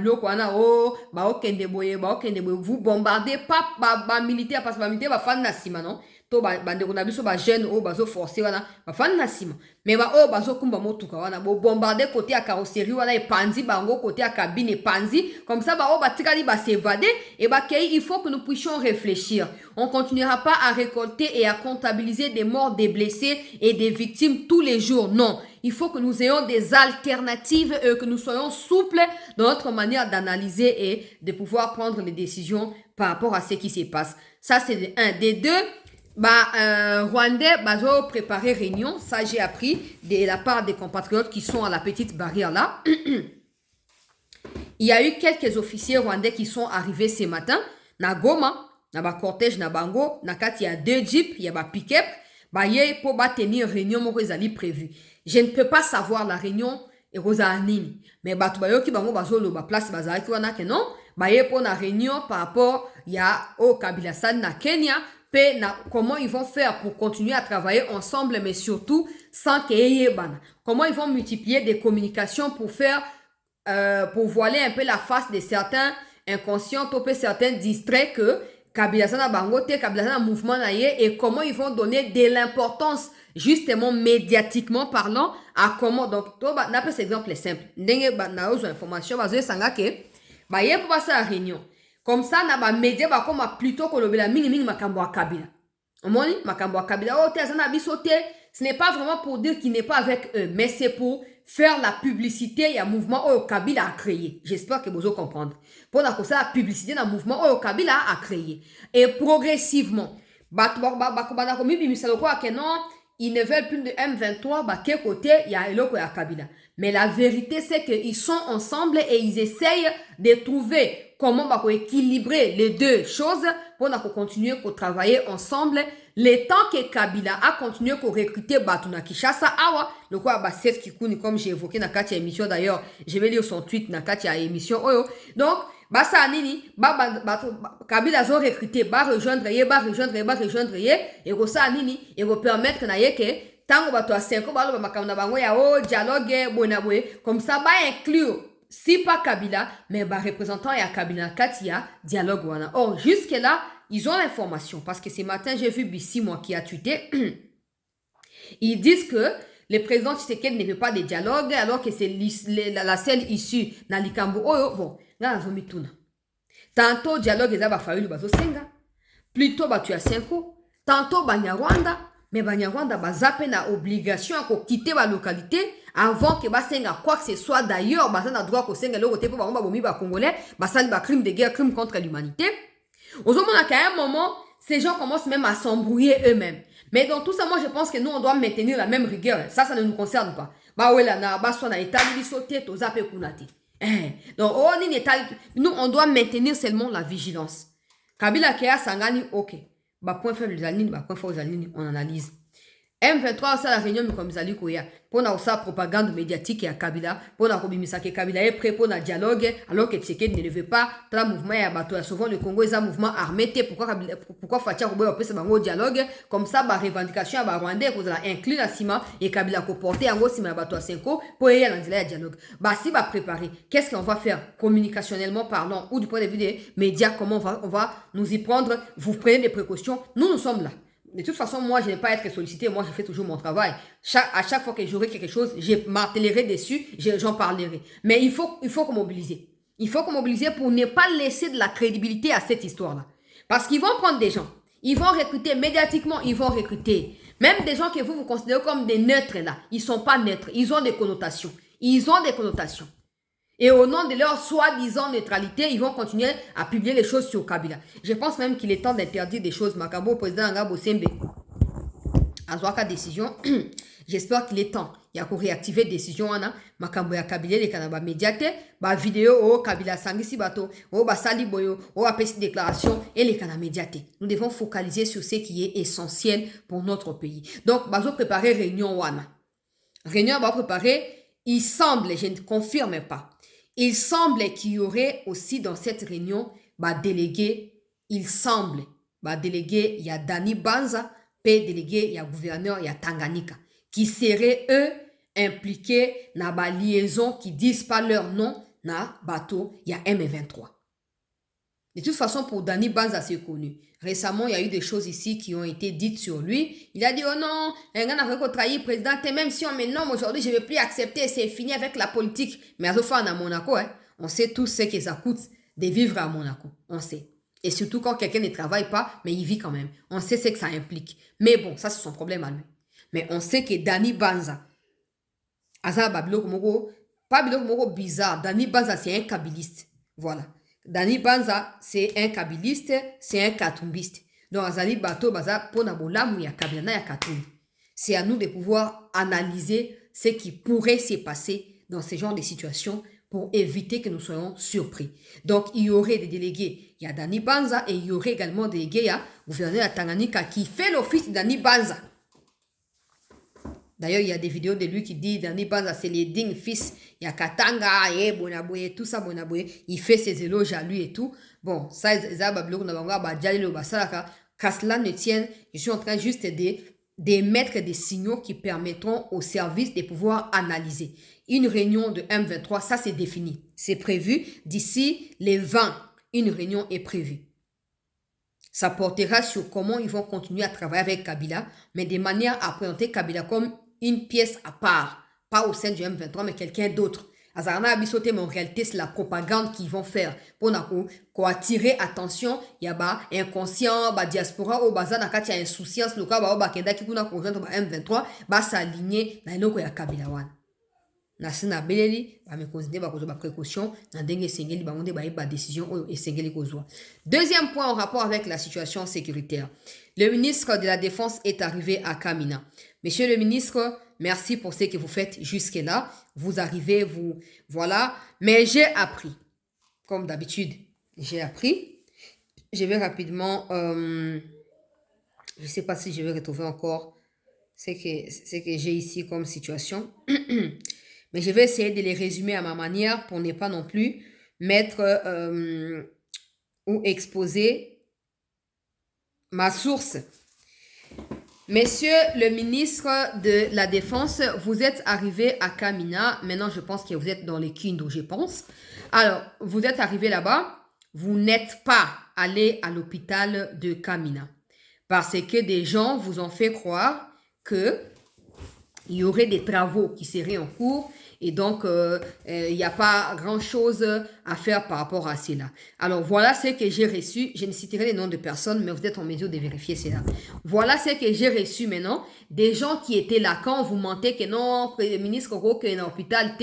bombardez pas militaire, parce que les militaires vont faire non? To bandeko na biso ba jeune o bazo forcer wana ba fan na sima mais ba o bazo kumba motuka wana bo bombarder côté à carrosserie wana et panzi bango côté à cabine et panzi comme ça ba o ba tikali ba s'évader et ba kei il faut que nous puissions réfléchir. On continuera pas à récolter et à comptabiliser des morts, des blessés et des victimes tous les jours. Non, il faut que nous ayons des alternatives et que nous soyons souples dans notre manière d'analyser et de pouvoir prendre les décisions par rapport à ce qui se passe. Ça c'est un des deux. Rwandais bazo préparer réunion, ça j'ai appris de la part des compatriotes qui sont à la petite barrière là. Il y a eu quelques officiers rwandais qui sont arrivés ce matin na Goma, na ba cortège na bango, na kati il y a 2 jeeps, il y a ba pick-up, yé pour tenir réunion moko ezali prévu. Je ne peux pas savoir la réunion et rosa nini, mais batu bayo ki bango bazo lo ba place bazali ki wana ke non, yé pour na réunion par rapport il y a au Kabila San na Kenya. Comment ils vont faire pour continuer à travailler ensemble, mais surtout sans qu'il y ait ban. Comment ils vont multiplier des communications pour faire, pour voiler un peu la face de certains inconscients, certains distraits que Kabila Sana Bangote, Kabila Sana mouvement naïe, et comment ils vont donner de l'importance, justement médiatiquement parlant, à comment. Donc, on a un exemple simple. N'engue na ozo information, bazo sanga ke, yé pour passer à la réunion. Comme ça, na ba média ba comme plutôt que le mingi makambo à Kabila. Omoni makambo à Kabila o te azana bisote, ce n'est pas vraiment pour dire qu'il n'est pas avec eux, mais c'est pour faire la publicité et un mouvement au Kabila a créé. J'espère que vous comprendre. Pour la publicité dans mouvement au Kabila a créé et progressivement ils ne veulent plus de M23, quel côté il y a Eloko et Kabila. Mais la vérité, c'est qu'ils sont ensemble et ils essayent de trouver comment équilibrer les deux choses pour continuer à travailler ensemble. Le temps que Kabila a continué à recruter Batuna Kishasa, le quoi, c'est Kikouni, comme j'ai évoqué dans la émission d'ailleurs, je vais lire son tweet dans la émission. Donc, ça nini Kabila zo recruter rejoindre et ça nini et permettre na yeke tango bato a 5 balo makamna bango ya dialogue bonaboye comme ça inclure si pas Kabila mais représentant ya Kabila Katia dialogue wana. Or jusque là ils ont l'information parce que ce matin j'ai vu Bissi moi qui a tweeté ils disent que le président Tshisekedi ne veut pas de dialogue alors que c'est la seule issue na likambo bon là nazomi tuna tantôt dialogue ezaba fayulu bazo senga plutôt batu ya 5 tantôt Banyarwanda mais Banyarwanda bazape na obligation à quitter la localité avant que basenga quoi que ce soit. D'ailleurs baza na droit ko senga le côté pour ba bomi ba congolais basali ba crime de guerre, crime contre l'humanité. Ozomona qu'à un moment ces gens commencent même à s'embrouiller eux-mêmes. Mais dans tout ça, moi, je pense que nous, on doit maintenir la même rigueur. Ça ne nous concerne pas. Donc, nous, on doit maintenir seulement la vigilance. Kabila Kea Sangani, ok. Point faible, point fort, on analyse. M23, c'est la réunion comme Zali Koya. Pour la propagande médiatique et à Kabila. Pour la Kobimisa que Kabila est prêt pour le dialogue. Alors que Tshisekedi ne veut pas. Dans le mouvement, il y a bateau. Souvent, le Congo est un mouvement armé. Pourquoi Fatia Robo a fait ce dialogue? Comme ça, la revendication à Rwandais, vous allez inclure la Sima et Kabila ko porter en gros Sima bateau à 5 ans pour y aller dans le dialogue. Si va préparer, qu'est-ce qu'on va faire communicationnellement parlant ou du point de vue des médias? Comment on va nous y prendre? Vous prenez des précautions. Nous sommes là. De toute façon, moi, je n'ai pas à être sollicité. Moi, je fais toujours mon travail. À chaque fois que j'aurai quelque chose, je martellerai dessus, j'en parlerai. Mais il faut qu'on mobilise. Il faut qu'on mobilise pour ne pas laisser de la crédibilité à cette histoire-là. Parce qu'ils vont prendre des gens. Ils vont recruter médiatiquement, ils vont recruter. Même des gens que vous considérez comme des neutres, là. Ils ne sont pas neutres. Ils ont des connotations. Et au nom de leur soi-disant neutralité, ils vont continuer à publier les choses sur Kabila. Je pense même qu'il est temps d'interdire des choses. Makambo, président Ngabo Sembe, Azwaka décision. J'espère qu'il est temps. Il y a qu'à réactiver décision. Makambo ya Kabila, les canabas médiatés, vidéo, Kabila Sangisi Bato, Sali Boyo, APC déclaration et les canabas médiatés. Nous devons focaliser sur ce qui est essentiel pour notre pays. Donc, bazo préparer réunion wana. Réunion va préparer. Il semble, je ne confirme pas. Il semble qu'il y aurait aussi dans cette réunion délégué. Il semble délégué, il y a Dani Banza pe délégué ya gouverneur ya Tanganyika qui seraient eux impliqués dans la liaison qui disent pas leur nom na bateau ya M23. De toute façon, pour Danny Banza, c'est connu. Récemment, il y a eu des choses ici qui ont été dites sur lui. Il a dit, oh non, un gars n'a trahi le président, et même si on me nomme aujourd'hui, je ne vais plus accepter, c'est fini avec la politique. Mais à ce fois, à Monaco, hein, on sait tous ce que ça coûte de vivre à Monaco. On sait. Et surtout quand quelqu'un ne travaille pas, mais il vit quand même. On sait ce que ça implique. Mais bon, ça, c'est son problème à lui. Mais on sait que Danny Banza, Aza Babilo Komoko, pas Babilo Komoko bizarre, Danny Banza, c'est un kabiliste. Voilà. Danny Banza, c'est un kabiliste, c'est un katumbiste. Donc, Azali Bato Baza, Pona Bolamu, ya Kabilana, ya Katumbi. C'est à nous de pouvoir analyser ce qui pourrait se passer dans ce genre de situations pour éviter que nous soyons surpris. Donc, il y aurait des délégués, il y a Danny Banza, et il y aurait également des délégués à gouverneur de Tanganyika qui fait l'office de Danny Banza. D'ailleurs, il y a des vidéos de lui qui dit Danny Banza, c'est les dignes fils. Il y a Katanga, Bonaboye, tout ça, Bonaboye. Il fait ses éloges à lui et tout. Bon, ça, qu'à cela ne tienne, je suis en train juste d'émettre des signaux qui permettront au service de pouvoir analyser. Une réunion de M23, ça c'est défini. C'est prévu. D'ici les 20, une réunion est prévue. Ça portera sur comment ils vont continuer à travailler avec Kabila, mais de manière à présenter Kabila comme une pièce à part, pas au sein du M23, mais quelqu'un d'autre. Azarana Abisote, mais en réalité, c'est la propagande qu'ils vont faire pour attirer attention. Il y a inconscient, diaspora, ou baza nakati ya insouciance, loka ba kenda ki kuna rejoindre M23, s'aligner na eloko ya Kabila wana. Nasina beleli ba me considérer ba kozo ba précaution na ndenge sengeli ba onde ba décision et sengeli kozwa. Deuxième point en rapport avec la situation sécuritaire. Le ministre de la Défense est arrivé à Kamina. Monsieur le ministre, merci pour ce que vous faites jusque-là. Vous arrivez, vous... Voilà. Mais j'ai appris. Comme d'habitude, j'ai appris. Je vais rapidement... je ne sais pas si je vais retrouver encore ce que j'ai ici comme situation. Mais je vais essayer de les résumer à ma manière pour ne pas non plus mettre ou exposer ma source. Monsieur le ministre de la Défense, vous êtes arrivé à Kamina. Maintenant, je pense que vous êtes dans les Kindo, je pense. Alors, vous êtes arrivé là-bas. Vous n'êtes pas allé à l'hôpital de Kamina. Parce que des gens vous ont fait croire qu'il y aurait des travaux qui seraient en cours. Et donc, il n'y a pas grand-chose à faire par rapport à cela. Alors, voilà ce que j'ai reçu. Je ne citerai les noms de personnes, mais vous êtes en mesure de vérifier cela. Voilà ce que j'ai reçu maintenant. Des gens qui étaient là quand vous mentez que non, le ministre Koko est dans l'hôpital,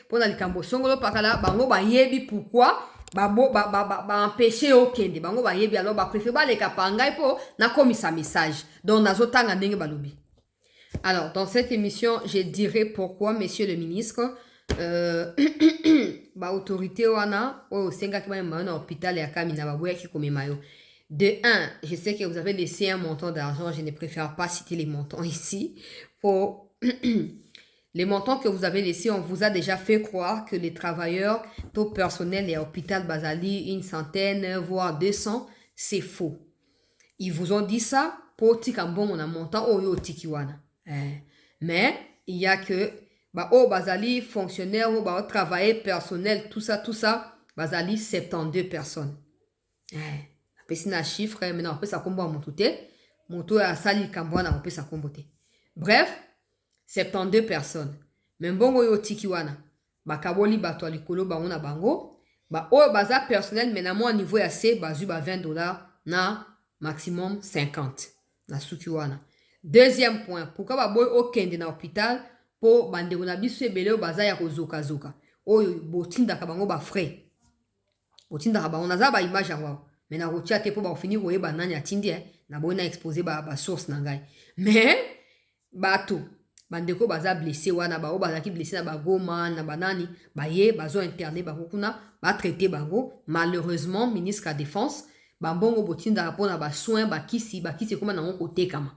pour le Cambosongolo, bango ba yebi pourquoi, empêcher au kende, bango ba yebi alors préféré les kapangai pour na komisa message. Donc, nazotanga ndenge balobi. Alors, dans cette émission, je dirai pourquoi, monsieur le ministre, autorité wana, senga ki ba hôpital ya Kamina baboya ki komemayo. De un, je sais que vous avez laissé un montant d'argent, je ne préfère pas citer les montants ici. Pour les montants que vous avez laissés, on vous a déjà fait croire que les travailleurs, tout personnel et à l'hôpital Bazali, 100, voire 200, c'est faux. Ils vous ont dit ça pour tikambon on a montant oyo tikiwana. Mais il y a que Bazali, fonctionnaire, travailleur personnel, tout ça, Bazali, 72 personnes. C'est un chiffre, maintenant on peut ça combo à mon touté. Mon tour à sali kambwana, on peut ça comboter. Bref, 72 personnes. Même bon, yo tikiwana. Kaboli bato likolo on a bango. Baza personnel, mais à niveau assez, bazu $20 na maximum 50. Na sukiwana. Deuxième point, pourquoi baboy okende na hôpital pour bande na biso ebele baza ya kozoka zoka. Oyo botinda ka bango ba frais. Botinda ka bango naza ba image yango. Mais na rotia te pour ba finir koye ba nani atindi na boy na exposer ba source na ngai. Mais bato bandeko baza blessé wana ba o baza ki blessé na ba goma na banani ba ye bazo interné ba kuna ba traiter bango. Malheureusement ministre de la Défense bambongo botinda pona ba soin ba kisi koma na ngo côté kama.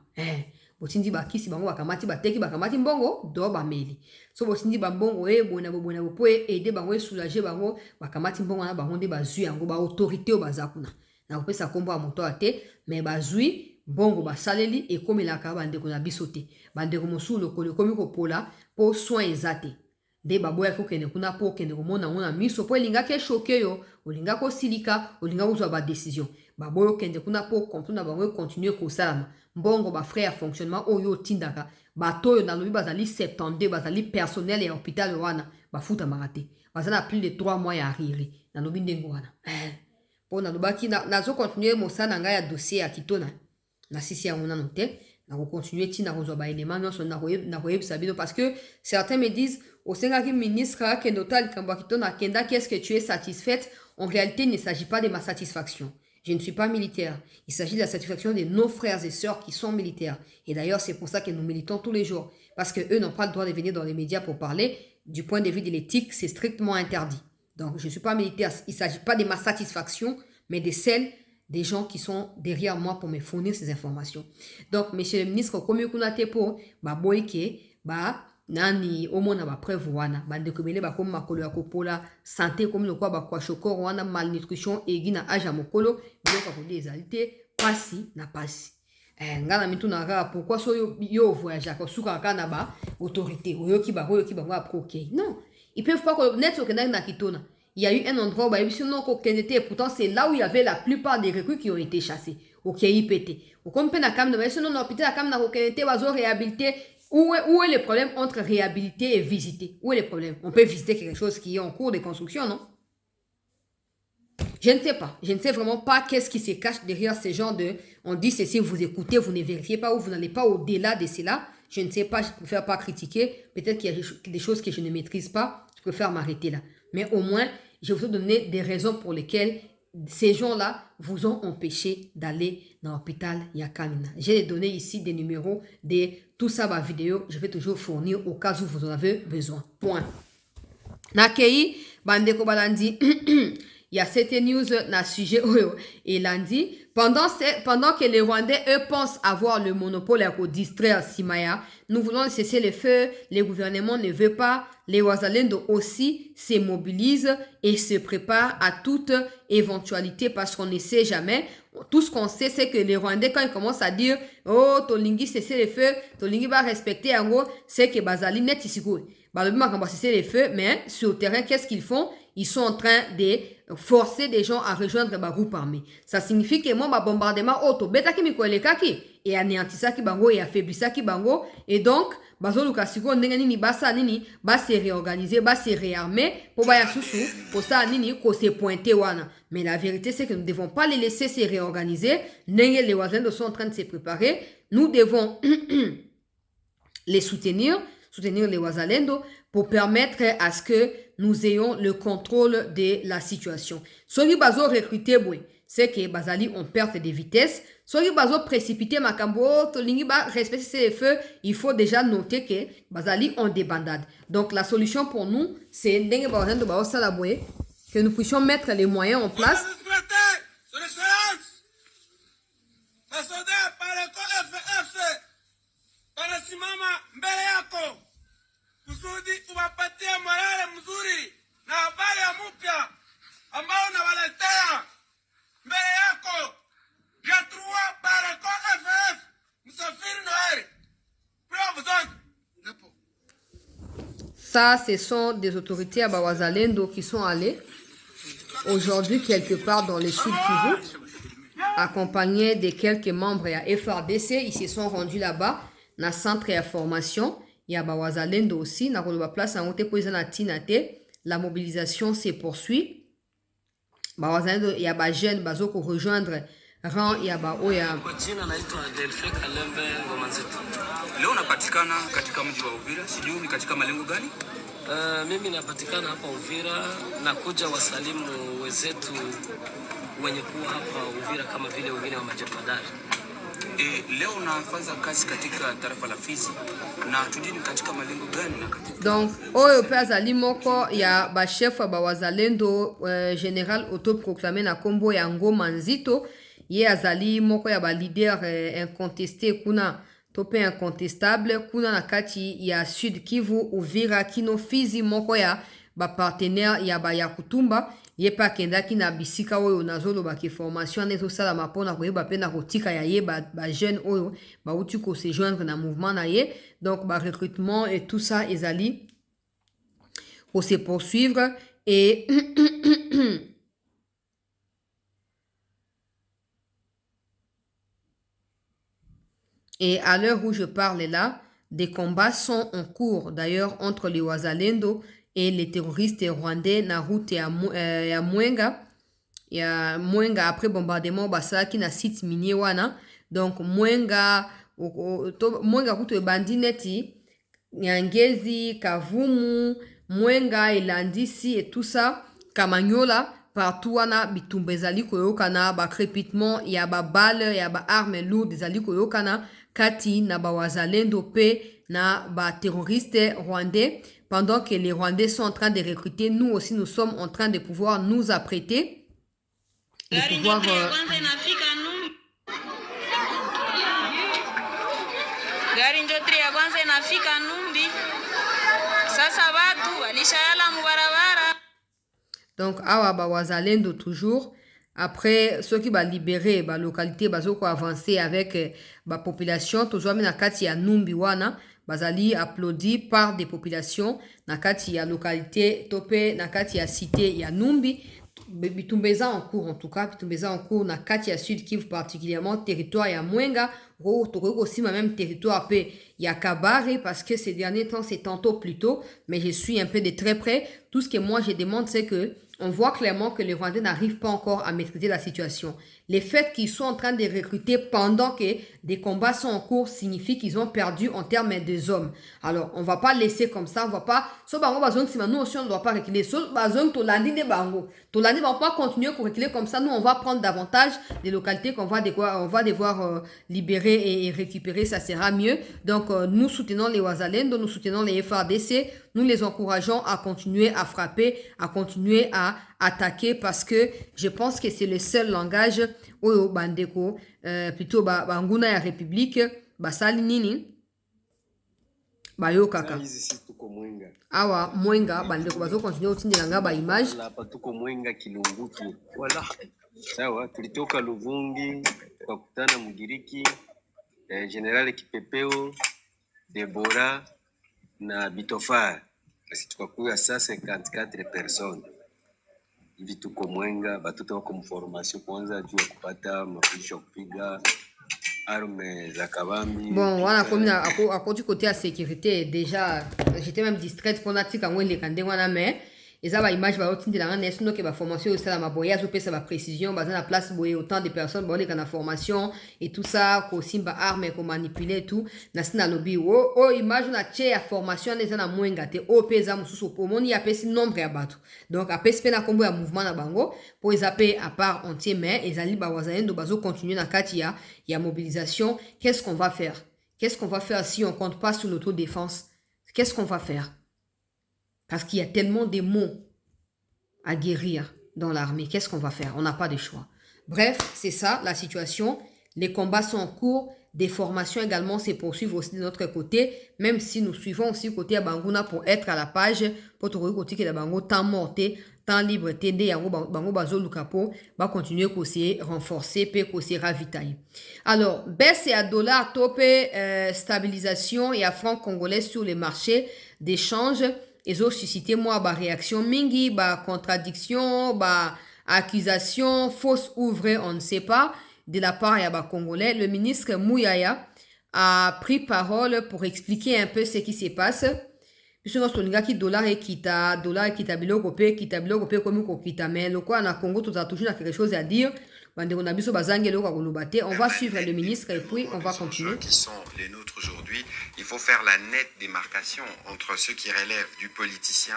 Botindi bakisi bango bakamati bateki bakamati mbongo do bameli. So botindi bambongo bona po aider bango soulager bango bakamati mbongo na bango nde bazui yango ba autorité o bazakuna. Na kopesa kombo a moto ate mais bazui bongo basaleli ekomelaka bandeko na biso te bandeko mosusu lokolo ekomi kopola mpo soin eza te nde baboyaki kokende kuna mpo okende komona yango na miso mpo elingaki eshoke yo olingaki kosilika olingaki kozwa badesizio baboyi okende kuna mpo kontu na bango ekontinue kosalama mbongo bafrais ya fonctionnement oyo otindaka bato oyo nalobi bazali 72 bazali personnel ya hôpital wana bafutamaka te baza na plus de 3 mois ya arriéré nalobi ndenge wana mpo nalobaki nazokontinue mosala na ngai ya dossier ya kitona nasisi yango nano te nakokontinue ntina kozwa baelema nyonso nakoyebisa bino parce que certains me disent osengaki ministre akende otala likambo ya kitona akendaki est-ce que tu es satisfaite en réalité il ne s'agit pas de ma satisfaction. Je ne suis pas militaire. Il s'agit de la satisfaction de nos frères et sœurs qui sont militaires. Et d'ailleurs, c'est pour ça que nous militons tous les jours. Parce qu'eux n'ont pas le droit de venir dans les médias pour parler. Du point de vue de l'éthique, c'est strictement interdit. Donc, je ne suis pas militaire. Il ne s'agit pas de ma satisfaction, mais de celle des gens qui sont derrière moi pour me fournir ces informations. Donc, monsieur le ministre, comme vous avez pour boyke, nani omona ba preuve wana bandeko bele ba koma makolo ya kopola santé comme le kwa ba kwa shokoro wana malnutrition egi na âge ya mokolo biloko ko ezalité pasi na pasi ngana mitu na kaka pourquoi so yo voyage ko suka kaka na ba autorité oyoki ba après OK non ils peuvent pas connaître que na kitona il y a eu un endroit où ils sont ko kenete pourtant c'est là où il y avait la plupart des recrues qui ont été chassés OK IPT ou comme pena kam na so non hôpital kam na ko kenete bazo réhabiliter. Où est le problème entre réhabiliter et visiter? Où est le problème? On peut visiter quelque chose qui est en cours de construction, non? Je ne sais pas. Je ne sais vraiment pas qu'est-ce qui se cache derrière ce genre de... On dit ceci, vous écoutez, vous ne vérifiez pas ou vous n'allez pas au-delà de cela. Je ne sais pas, je préfère pas critiquer. Peut-être qu'il y a des choses que je ne maîtrise pas. Je préfère m'arrêter là. Mais au moins, je vais vous donner des raisons pour lesquelles ces gens-là vous ont empêché d'aller dans l'hôpital Yakamina. J'ai donné ici des numéros de tout ça, ma vidéo. Je vais toujours fournir au cas où vous en avez besoin. Point. Nakei, bandeko balandi, il y a cette news na sujet et lundi. Pendant que les Rwandais, eux, pensent avoir le monopole à distraire Simaya, nous voulons cesser le feu. Le gouvernement ne veut pas. Les Wazalendo aussi se mobilisent et se préparent à toute éventualité parce qu'on ne sait jamais. Tout ce qu'on sait, c'est que les Rwandais, quand ils commencent à dire « Oh, Tolingi cesser le feu, Tolingi va respecter en gros », c'est que Bazali net ici. Balobi va cesser le feu, mais sur le terrain, qu'est-ce qu'ils font? Ils sont en train de forcer des gens à rejoindre le groupe armé. Ça signifie que moi, ma bombardement auto, beta ki mikoelekaki, et anéantisaki bango, et affaiblissaki bango, et donc, bazo lukasiko, nini, basa nini, ba se réorganiser, ba se réarmer, pour baya susu, pour ça nini, ko se pointer wana. Mais la vérité, c'est que nous ne devons pas les laisser se réorganiser. Les Wazalendo sont en train de se préparer. Nous devons les soutenir les Wazalendo pour permettre à ce que nous ayons le contrôle de la situation. Soki bazo recruter boy, c'est que bazali on perte de vitesse. Soki bazo précipiter makambo, tolingi ba respecter les feux, il faut déjà noter que bazali on débandade. Donc la solution pour nous, c'est que nous puissions mettre les moyens en place. Kusudi uwapatie morale mzuri na habari ya mpya ambao unawaletea mbele yako. Jatrua Barako FF Msafiri Noeri. Ça, ce sont des autorités à Bawazalendo qui sont allées aujourd'hui quelque part dans le sud Kivu, accompagnés de quelques membres à FRDC. Ils se sont rendus là-bas dans le centre de formation. Il y a Bawazalendo aussi. Dans la place en haute position la mobilisation se poursuit. Bawazalendo, il y a des jeunes qui vont rejoindre rang. Il y a Oya. Leo unapatikana katika mji wa Uvira, sijui ni katika malengo gani? Mimi napatikana hapa Uvira na kuja wasalimu wenzetu wenye kuwa hapa Uvira kama vile wengine wa majemadari. Leo unafanya kazi katika tarafa la Fizi na tudini katika malengo gani na katika donc oyo pe azali moko ya ba chef ba wazalendo général autoproclamé na kombo ya Ngoma Nzito ye azali moko ya ba leader incontesté kuna tope incontestable kuna na kati ya Sud Kivu Uvira Kino Fizi moko ya ba partenaire ya ba Yakutumba ye pa akendaki na bisika oyo nazolobaki formation wana ezosalama mpona koyeba mpe na kotika ya ye bajeune oyo bauti kosejoindre na mouvement na ye. Donc barecrutement et tout ça ezali kose poursuivre et et à l'heure où je parle là, des combats sont en cours d'ailleurs entre les Wazalendo et les terroristes rwandais na route ya Mwenga. Ya Mwenga après bombardement basalaki na site minier wana. Donc Mwenga route ebandi neti Nyangezi, Kavumu, Mwenga, Elandisi et tout ça, Kamanyola, partout wana bitumba ezali koyokana, ba crépitement, ya ba balle, ya ba armes lourdes ezali koyokana, kati na ba wazalendo pe na ba terroristes rwandais. Pendant que les Rwandais sont en train de recruter, nous aussi nous sommes en train de pouvoir nous apprêter, de pouvoir gari njotri ya kwanza inafika Numbi. Sasa watu walishayala mubarabara. Donc awa ba wazalendo toujours après ceux qui va libérer ba localité bazoko avancer avec ba population toujours na kati ya Numbi wana bazali applaudi par des populations na kati ya localité topé na kati ya cité ya Numbi. Bitumbeza en cours en tout cas, bitumbeza en cours na kati ya Sud Kivu particulièrement territoire ya Mwenga, aussi ma même territoire pe ya Kabare parce que ces derniers temps c'est tantôt plus tôt, mais je suis un peu de très près. Tout ce que moi je demande c'est que on voit clairement que les Rwandais n'arrivent pas encore à maîtriser la situation. Les faits qu'ils sont en train de recruter pendant que des combats sont en cours signifie qu'ils ont perdu en termes des hommes. Alors, on ne va pas laisser comme ça, on va pas... Nous aussi, on ne doit pas reculer. On ne va pas continuer à reculer comme ça. Nous, on va prendre davantage des localités qu'on va devoir libérer et récupérer. Ça sera mieux. Donc, nous soutenons les Wazalendo, nous soutenons les FARDC. Nous les encourageons à continuer à frapper, à continuer à attaquer parce que je pense que c'est le seul langage oyo bandeko plutôt banguna ya république basali nini bayo kaka awa Mwenga bandeko bazo continuer utindela nga ba image hapa tuko Mwenga Kilungutu wala sawa tulitoka Luvungi tukakutana Mugiriki General Kipepeo Debora na Bitofar kasi tukakuya sasa 54 personnes hivi tuko Mwenga batoto wako mformation kwanza juu ya kupata mafundisho ya kupiga armes za kabambi. Bon voilà comme à du côté à sécurité déjà j'étais même distraite pour natika ngwele kande wana mais eza ba image ba otindela nga nesino ke ba formation osala maboya zo pesa ba précision ba na place boye autant de personnes ba oleka na formation et tout ça ko simba arme ko manipuler tout na sina lobby o image na che ya formation neza na Mwenga te o pesa mususu po moni ya pesi nombre ya bato donc apesi pe na kombo ya mouvement na bango po ezape à part entier mais ezali ba wazalendo bazo continuer na kati ya mobilisation. Qu'est-ce qu'on va faire si on compte pas sur l'autodéfense? Qu'est-ce qu'on va faire? Parce qu'il y a tellement de mots à guérir dans l'armée. Qu'est-ce qu'on va faire? On n'a pas de choix. Bref, c'est ça la situation. Les combats sont en cours. Des formations également se poursuivent aussi de notre côté. Même si nous suivons aussi côté à Banguna pour être à la page. Pour trouver côté que la Bango temps morté, temps libre, TD, Bango Bazo Lukapo, va continuer à se renforcer, puis à se ravitailler. Alors, baisse et à dollar, topé, stabilisation et à franc congolais sur les marchés d'échange. Ils ont suscité moi ba réaction mingi, ba contradiction, ba accusation, fausse ou vraie, on ne sait pas, de la part ya ba congolais. Le ministre Mouyaya a pris parole pour expliquer un peu ce qui se passe. Puisque nous sommes qui dollar et kita biloko pe comme ko kita mais le quoi na Congo tout a toujours quelque chose à dire. On va suivre le ministre et puis on va continuer. Qui sont les nôtres aujourd'hui, il faut faire la nette démarcation entre ceux qui relèvent du politicien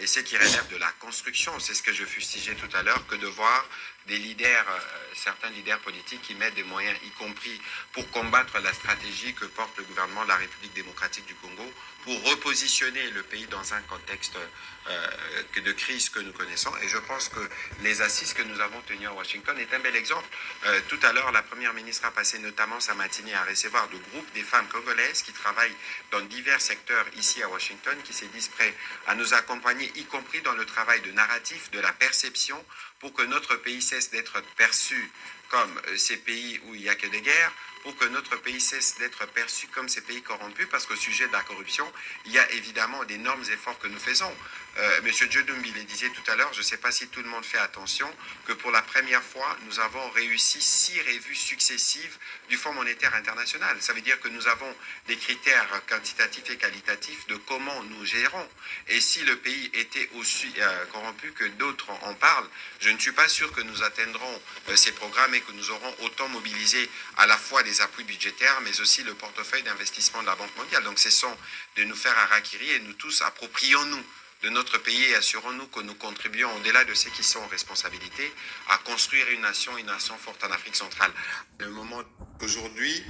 et ceux qui relèvent de la construction. C'est ce que je fustigeais tout à l'heure, que de voir des leaders, certains leaders politiques qui mettent des moyens, y compris pour combattre la stratégie que porte le gouvernement de la République démocratique du Congo, pour repositionner le pays dans un contexte de crise que nous connaissons. Et je pense que les assises que nous avons tenues à Washington est un bel exemple. Tout à l'heure, la Première ministre a passé notamment sa matinée à recevoir le groupe des femmes congolaises qui travaillent dans divers secteurs ici à Washington, qui se disent prêts à nous accompagner, y compris dans le travail de narratif, de la perception, pour que notre pays cesse d'être perçu comme ces pays où il n'y a que des guerres, pour que notre pays cesse d'être perçu comme ces pays corrompus, parce qu'au sujet de la corruption, il y a évidemment d'énormes efforts que nous faisons. Monsieur Djodoumbi le disait tout à l'heure, je ne sais pas si tout le monde fait attention, que pour la première fois, nous avons réussi 6 revues successives du Fonds monétaire international. Ça veut dire que nous avons des critères quantitatifs et qualitatifs de comment nous gérons. Et si le pays était aussi corrompu que d'autres en parlent, je ne suis pas sûr que nous atteindrons ces programmes et que nous aurons autant mobilisé à la fois des appuis budgétaires, mais aussi le portefeuille d'investissement de la Banque mondiale. Donc cessons de nous faire harakiri et nous tous approprions-nous de notre pays et assurons-nous que nous contribuons au-delà de ceux qui sont en responsabilité à construire une nation forte en Afrique centrale. Le moment aujourd'hui...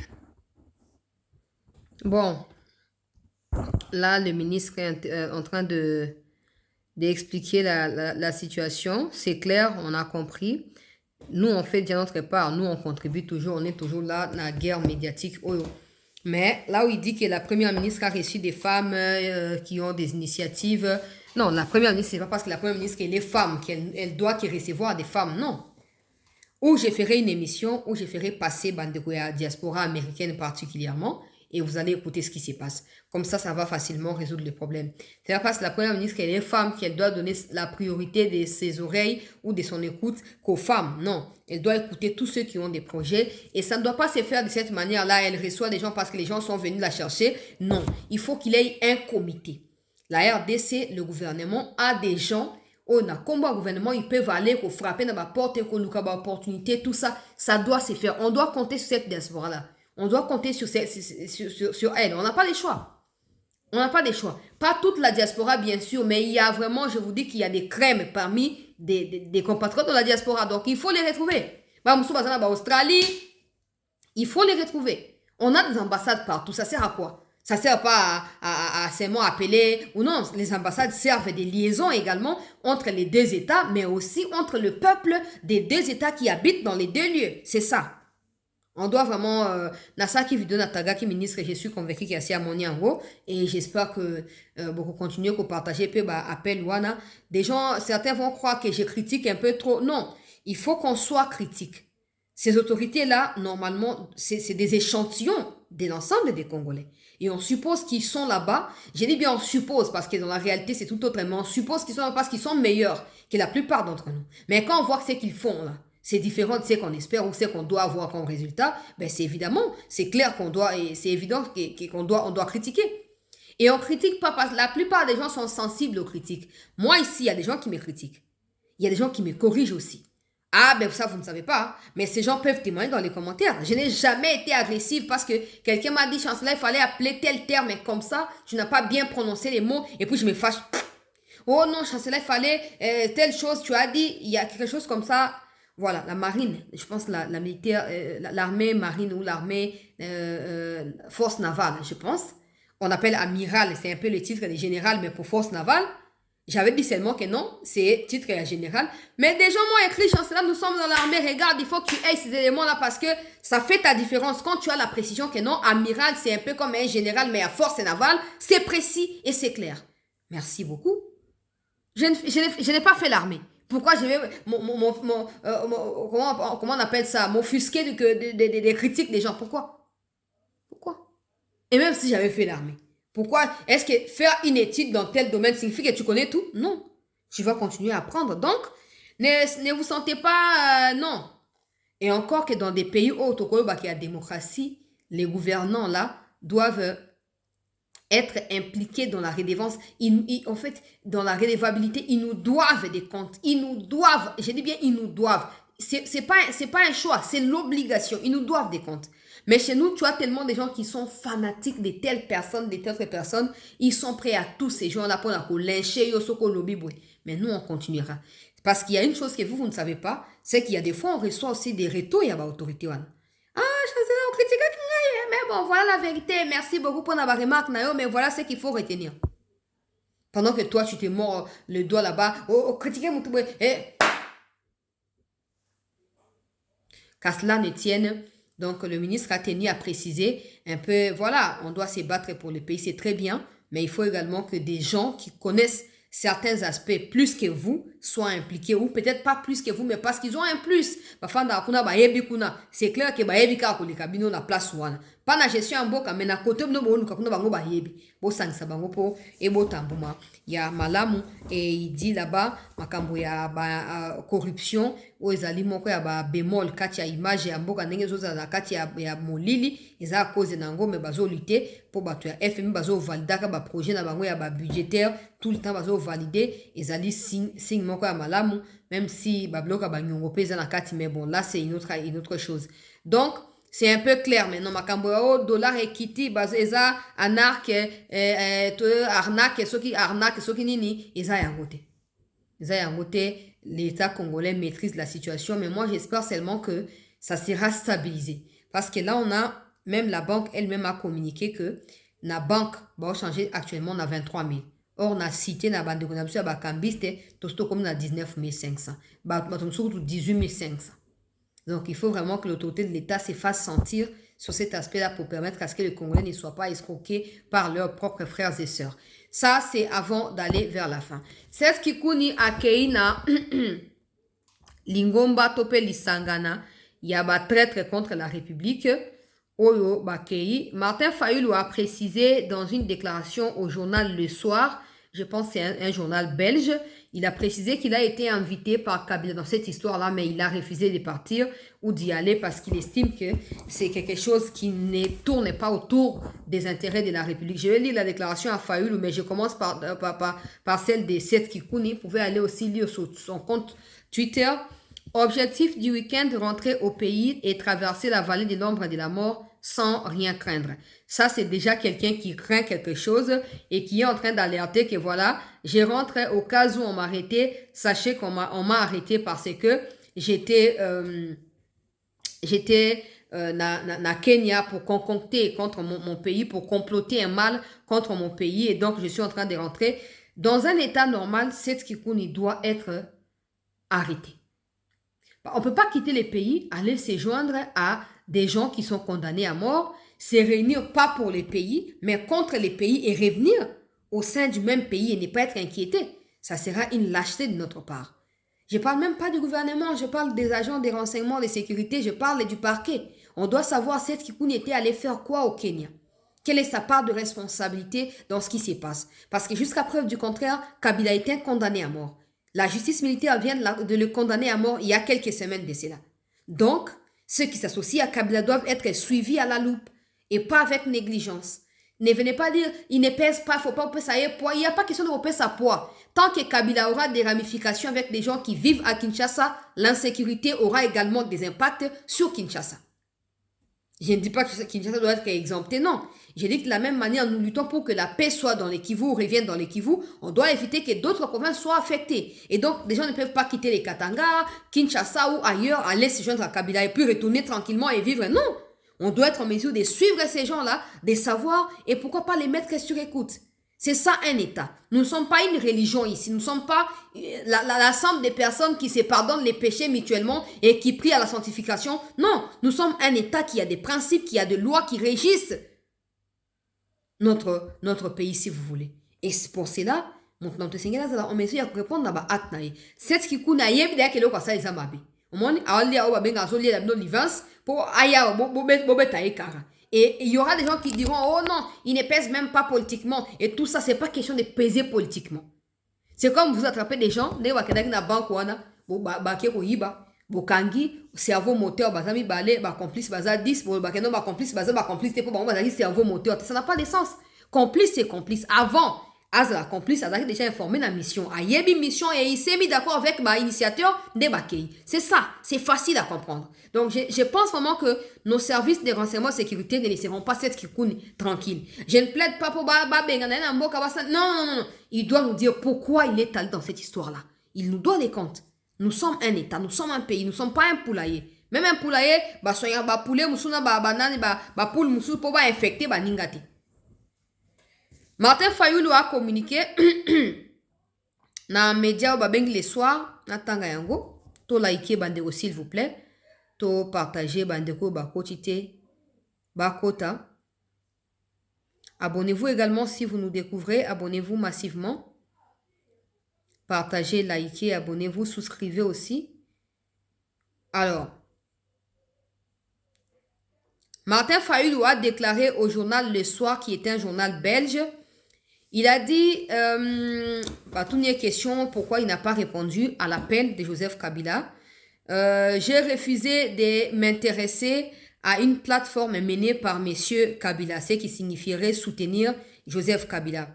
Bon, là, le ministre est en train d'expliquer la situation. C'est clair, on a compris. Nous, on fait déjà notre part. Nous, on contribue toujours. On est toujours là dans la guerre médiatique. Mais là où il dit que la première ministre a reçu des femmes qui ont des initiatives... Non, la première ministre, c'est pas parce que la première ministre elle est femme qu'elle doit recevoir des femmes. Non. Ou je ferai une émission où je ferai passer Bandekoya diaspora américaine particulièrement et vous allez écouter ce qui se passe. Comme ça va facilement résoudre le problème. C'est pas parce que la première ministre elle est femme qu'elle doit donner la priorité de ses oreilles ou de son écoute qu'aux femmes. Non. Elle doit écouter tous ceux qui ont des projets et ça ne doit pas se faire de cette manière-là. Elle reçoit des gens parce que les gens sont venus la chercher. Non. Il faut qu'il ait un comité. La RDC, le gouvernement, a des gens, on a combat au gouvernement, ils peuvent aller pour frapper dans la porte, pour nous avoir opportunité, tout ça, ça doit se faire. On doit compter sur cette diaspora-là. On doit compter sur elle. On n'a pas les choix. On n'a pas les choix. Pas toute la diaspora, bien sûr, mais il y a vraiment, je vous dis qu'il y a des crèmes parmi des compatriotes de la diaspora. Donc, il faut les retrouver. Australie, il faut les retrouver. On a des ambassades partout. Ça sert à quoi? Ça ne sert pas à seulement appeler, ou non, les ambassades servent des liaisons également entre les deux États, mais aussi entre le peuple des deux États qui habitent dans les deux lieux. C'est ça. On doit vraiment, Nasaki Vidon Natagaki, ministre, je suis convaincu qu'il y a assez à mon niveau, et j'espère que beaucoup continuer à partager, peu appel Wana. Des gens, certains vont croire que je critique un peu trop. Non, il faut qu'on soit critique. Ces autorités-là, normalement, c'est des échantillons de l'ensemble des Congolais. Et on suppose qu'ils sont là-bas. Je dis bien on suppose parce que dans la réalité, c'est tout autrement. On suppose qu'ils sont là parce qu'ils sont meilleurs que la plupart d'entre nous. Mais quand on voit ce qu'ils font là, c'est différent de ce qu'on espère ou ce qu'on doit avoir comme résultat. Ben c'est évidemment, c'est clair qu'on doit, et c'est évident qu'on doit critiquer. Et on critique pas parce que la plupart des gens sont sensibles aux critiques. Moi ici, il y a des gens qui me critiquent. Il y a des gens qui me corrigent aussi. Ah, ben ça, vous ne savez pas. Hein? Mais ces gens peuvent témoigner dans les commentaires. Je n'ai jamais été agressive parce que quelqu'un m'a dit, chancelier, il fallait appeler tel terme comme ça. Tu n'as pas bien prononcé les mots. Et puis, je me fâche. Oh non, chancelier, il fallait telle chose. Tu as dit, il y a quelque chose comme ça. Voilà, la marine. Je pense la militaire, l'armée marine ou l'armée force navale, je pense. On appelle amiral. C'est un peu le titre de général, mais pour force navale. J'avais dit seulement que non, c'est titre général. Mais des gens m'ont écrit, chancelier, nous sommes dans l'armée, regarde, il faut que tu aies ces éléments-là parce que ça fait ta différence. Quand tu as la précision que non, amiral, c'est un peu comme un général, mais à force navale, c'est précis et c'est clair. Merci beaucoup. Je n'ai pas fait l'armée. Pourquoi je vais comment on appelle ça, m'offusquer des critiques des gens? Pourquoi? Et même si j'avais fait l'armée. Pourquoi? Est-ce que faire une étude dans tel domaine signifie que tu connais tout? Non. Tu vas continuer à apprendre. Donc, ne vous sentez pas... non. Et encore que dans des pays où il y a démocratie, les gouvernants là doivent être impliqués dans la redevance. En fait, dans la redevabilité, ils nous doivent des comptes. Ils nous doivent. Je dis bien, ils nous doivent. C'est pas un choix, c'est l'obligation. Ils nous doivent des comptes. Mais chez nous, tu as tellement de gens qui sont fanatiques de telle personne, de telle personne. Ils sont prêts à tous ces gens-là pour lyncher, mais nous, on continuera. Parce qu'il y a une chose que vous ne savez pas, c'est qu'il y a des fois, on reçoit aussi des retours à l'autorité. Ah, chancelier, on critique, mais bon, voilà la vérité. Merci beaucoup pour la remarque, Nayo, mais voilà ce qu'il faut retenir. Pendant que toi, tu te mords le doigt là-bas, critiquez mon tout. Qu'à cela ne tienne, donc le ministre a tenu à préciser un peu, voilà, on doit se battre pour le pays, c'est très bien, mais il faut également que des gens qui connaissent certains aspects plus que vous soient impliqués, ou peut-être pas plus que vous, mais parce qu'ils ont un plus. C'est clair que la place pas la gestion en boka, mais na côté de nous, il y a malamu et il dit là-bas makambo ya corruption ou ezali moko ya ba bémol kati ya image ya mboka ndenge zoza na kati ya molili eza cause nango me bazo lutter pour bato ya FMI bazo validaka ba projet na bango ya ba budgétaire tout le temps bazo valider ezali signe moko ya malamu même si ba bloka ba nyongo pesa na kati, mais bon là c'est une autre chose. Donc c'est un peu clair maintenant makambo ya dollar equity bazo eza arnaque soki nini eza yango te. L'État congolais maîtrise la situation, mais moi j'espère seulement que ça sera stabilisé. Parce que là on a, même la banque elle-même a communiqué que la banque va changer actuellement on a 23 000. Or on a cité na bande de connexion à Cambiste, tout comme on a 19 500. Surtout 18 500. Donc il faut vraiment que l'autorité de l'État se fasse sentir sur cet aspect-là pour permettre à ce que les Congolais ne soient pas escroqués par leurs propres frères et sœurs. Ça, c'est avant d'aller vers la fin. C'est ce qui kuni akeina Lingomba tope lisangana. Il y a ba traître contre la République. Oyo bakei. Martin Fayulu a précisé dans une déclaration au journal Le Soir, je pense que c'est un journal belge, il a précisé qu'il a été invité par Kabila dans cette histoire-là, mais il a refusé de partir ou d'y aller parce qu'il estime que c'est quelque chose qui ne tourne pas autour des intérêts de la République. Je vais lire la déclaration à Fayulu, mais je commence par celle de Seth Kikouni. Vous pouvez aller aussi lire sur son compte Twitter. Objectif du week-end, rentrer au pays et traverser la vallée de l'ombre et de la mort sans rien craindre. Ça, c'est déjà quelqu'un qui craint quelque chose et qui est en train d'alerter que voilà, je rentre au cas où on m'a arrêté. Sachez qu'on m'a arrêté parce que j'étais na Kenya pour concocter contre mon pays, pour comploter un mal contre mon pays. Et donc, je suis en train de rentrer. Dans un état normal, Seth Kikouni doit être arrêté. On ne peut pas quitter les pays, aller se joindre à des gens qui sont condamnés à mort, se réunir pas pour les pays, mais contre les pays et revenir au sein du même pays et ne pas être inquiété. Ça sera une lâcheté de notre part. Je ne parle même pas du gouvernement, je parle des agents des renseignements, de sécurité, je parle du parquet. On doit savoir Seth Kikouni était allé faire quoi au Kenya. Quelle est sa part de responsabilité dans ce qui se passe? Parce que jusqu'à preuve du contraire, Kabila était condamné à mort. La justice militaire vient de le condamner à mort il y a quelques semaines de cela. Donc, ceux qui s'associent à Kabila doivent être suivis à la loupe et pas avec négligence. Ne venez pas dire, il ne pèse pas, il ne faut pas peser poids. Il n'y a pas question de peser sa poids. Tant que Kabila aura des ramifications avec des gens qui vivent à Kinshasa, l'insécurité aura également des impacts sur Kinshasa. Je ne dis pas que Kinshasa doit être exempté, non. Je dis que de la même manière, nous luttons pour que la paix soit dans les Kivu ou revienne dans les Kivu. On doit éviter que d'autres provinces soient affectées. Et donc, les gens ne peuvent pas quitter les Katanga, Kinshasa ou ailleurs, aller se joindre à Kabila et puis retourner tranquillement et vivre. Non, on doit être en mesure de suivre ces gens-là, de savoir et pourquoi pas les mettre sur écoute. C'est ça un État. Nous ne sommes pas une religion ici. Nous ne sommes pas l'ensemble des personnes qui se pardonnent les péchés mutuellement et qui prient à la sanctification. Non, nous sommes un État qui a des principes, qui a des lois qui régissent notre pays, si vous voulez. Et c'est pour cela, maintenant, on me dit à répondre à l'acte. C'est ce qui coûte à y avoir quelque chose à faire. Au moins, et il y aura des gens qui diront, oh non, il ne pèse même pas politiquement. Et tout ça, c'est pas question de peser politiquement. C'est comme vous attrapez des gens, bokangi cerveau moteur bazami balé ba complice baza 10 bo bakeno ba complice baza ba complice te po ba bazali cerveau moteur, ça n'a pas de sens. Complice c'est complice. Avant la complice a déjà informé la mission, a yebi mission et il s'est mis d'accord avec ma initiateur de bakei. C'est ça, c'est facile à comprendre. Donc je pense vraiment que nos services de renseignement sécurité ne laisseront pas cette Kikouni tranquille. Je ne plaide pas pour non, il doit nous dire pourquoi il est allé dans cette histoire là. Il nous doit les comptes. Nous sommes un État, nous sommes un pays, nous ne sommes pas un poulailler. Même un poulailler, bah soya ba poulet musuna ba banane ba poule musu pour ba infecter ba ningati. Martin Fayulu a communiqué na média ba bengi le soir na tanga yango to liker bandeko s'il vous plaît, to partager bandeko ba quotité ba kota. Abonnez-vous également si vous nous découvrez, abonnez-vous massivement. Partagez, likez, abonnez-vous, souscrivez aussi. Alors, Martin Fayulu a déclaré au journal Le Soir, qui est un journal belge, il a dit, tout une question, pourquoi il n'a pas répondu à l'appel de Joseph Kabila. J'ai refusé de m'intéresser à une plateforme menée par M. Kabila, ce qui signifierait soutenir Joseph Kabila.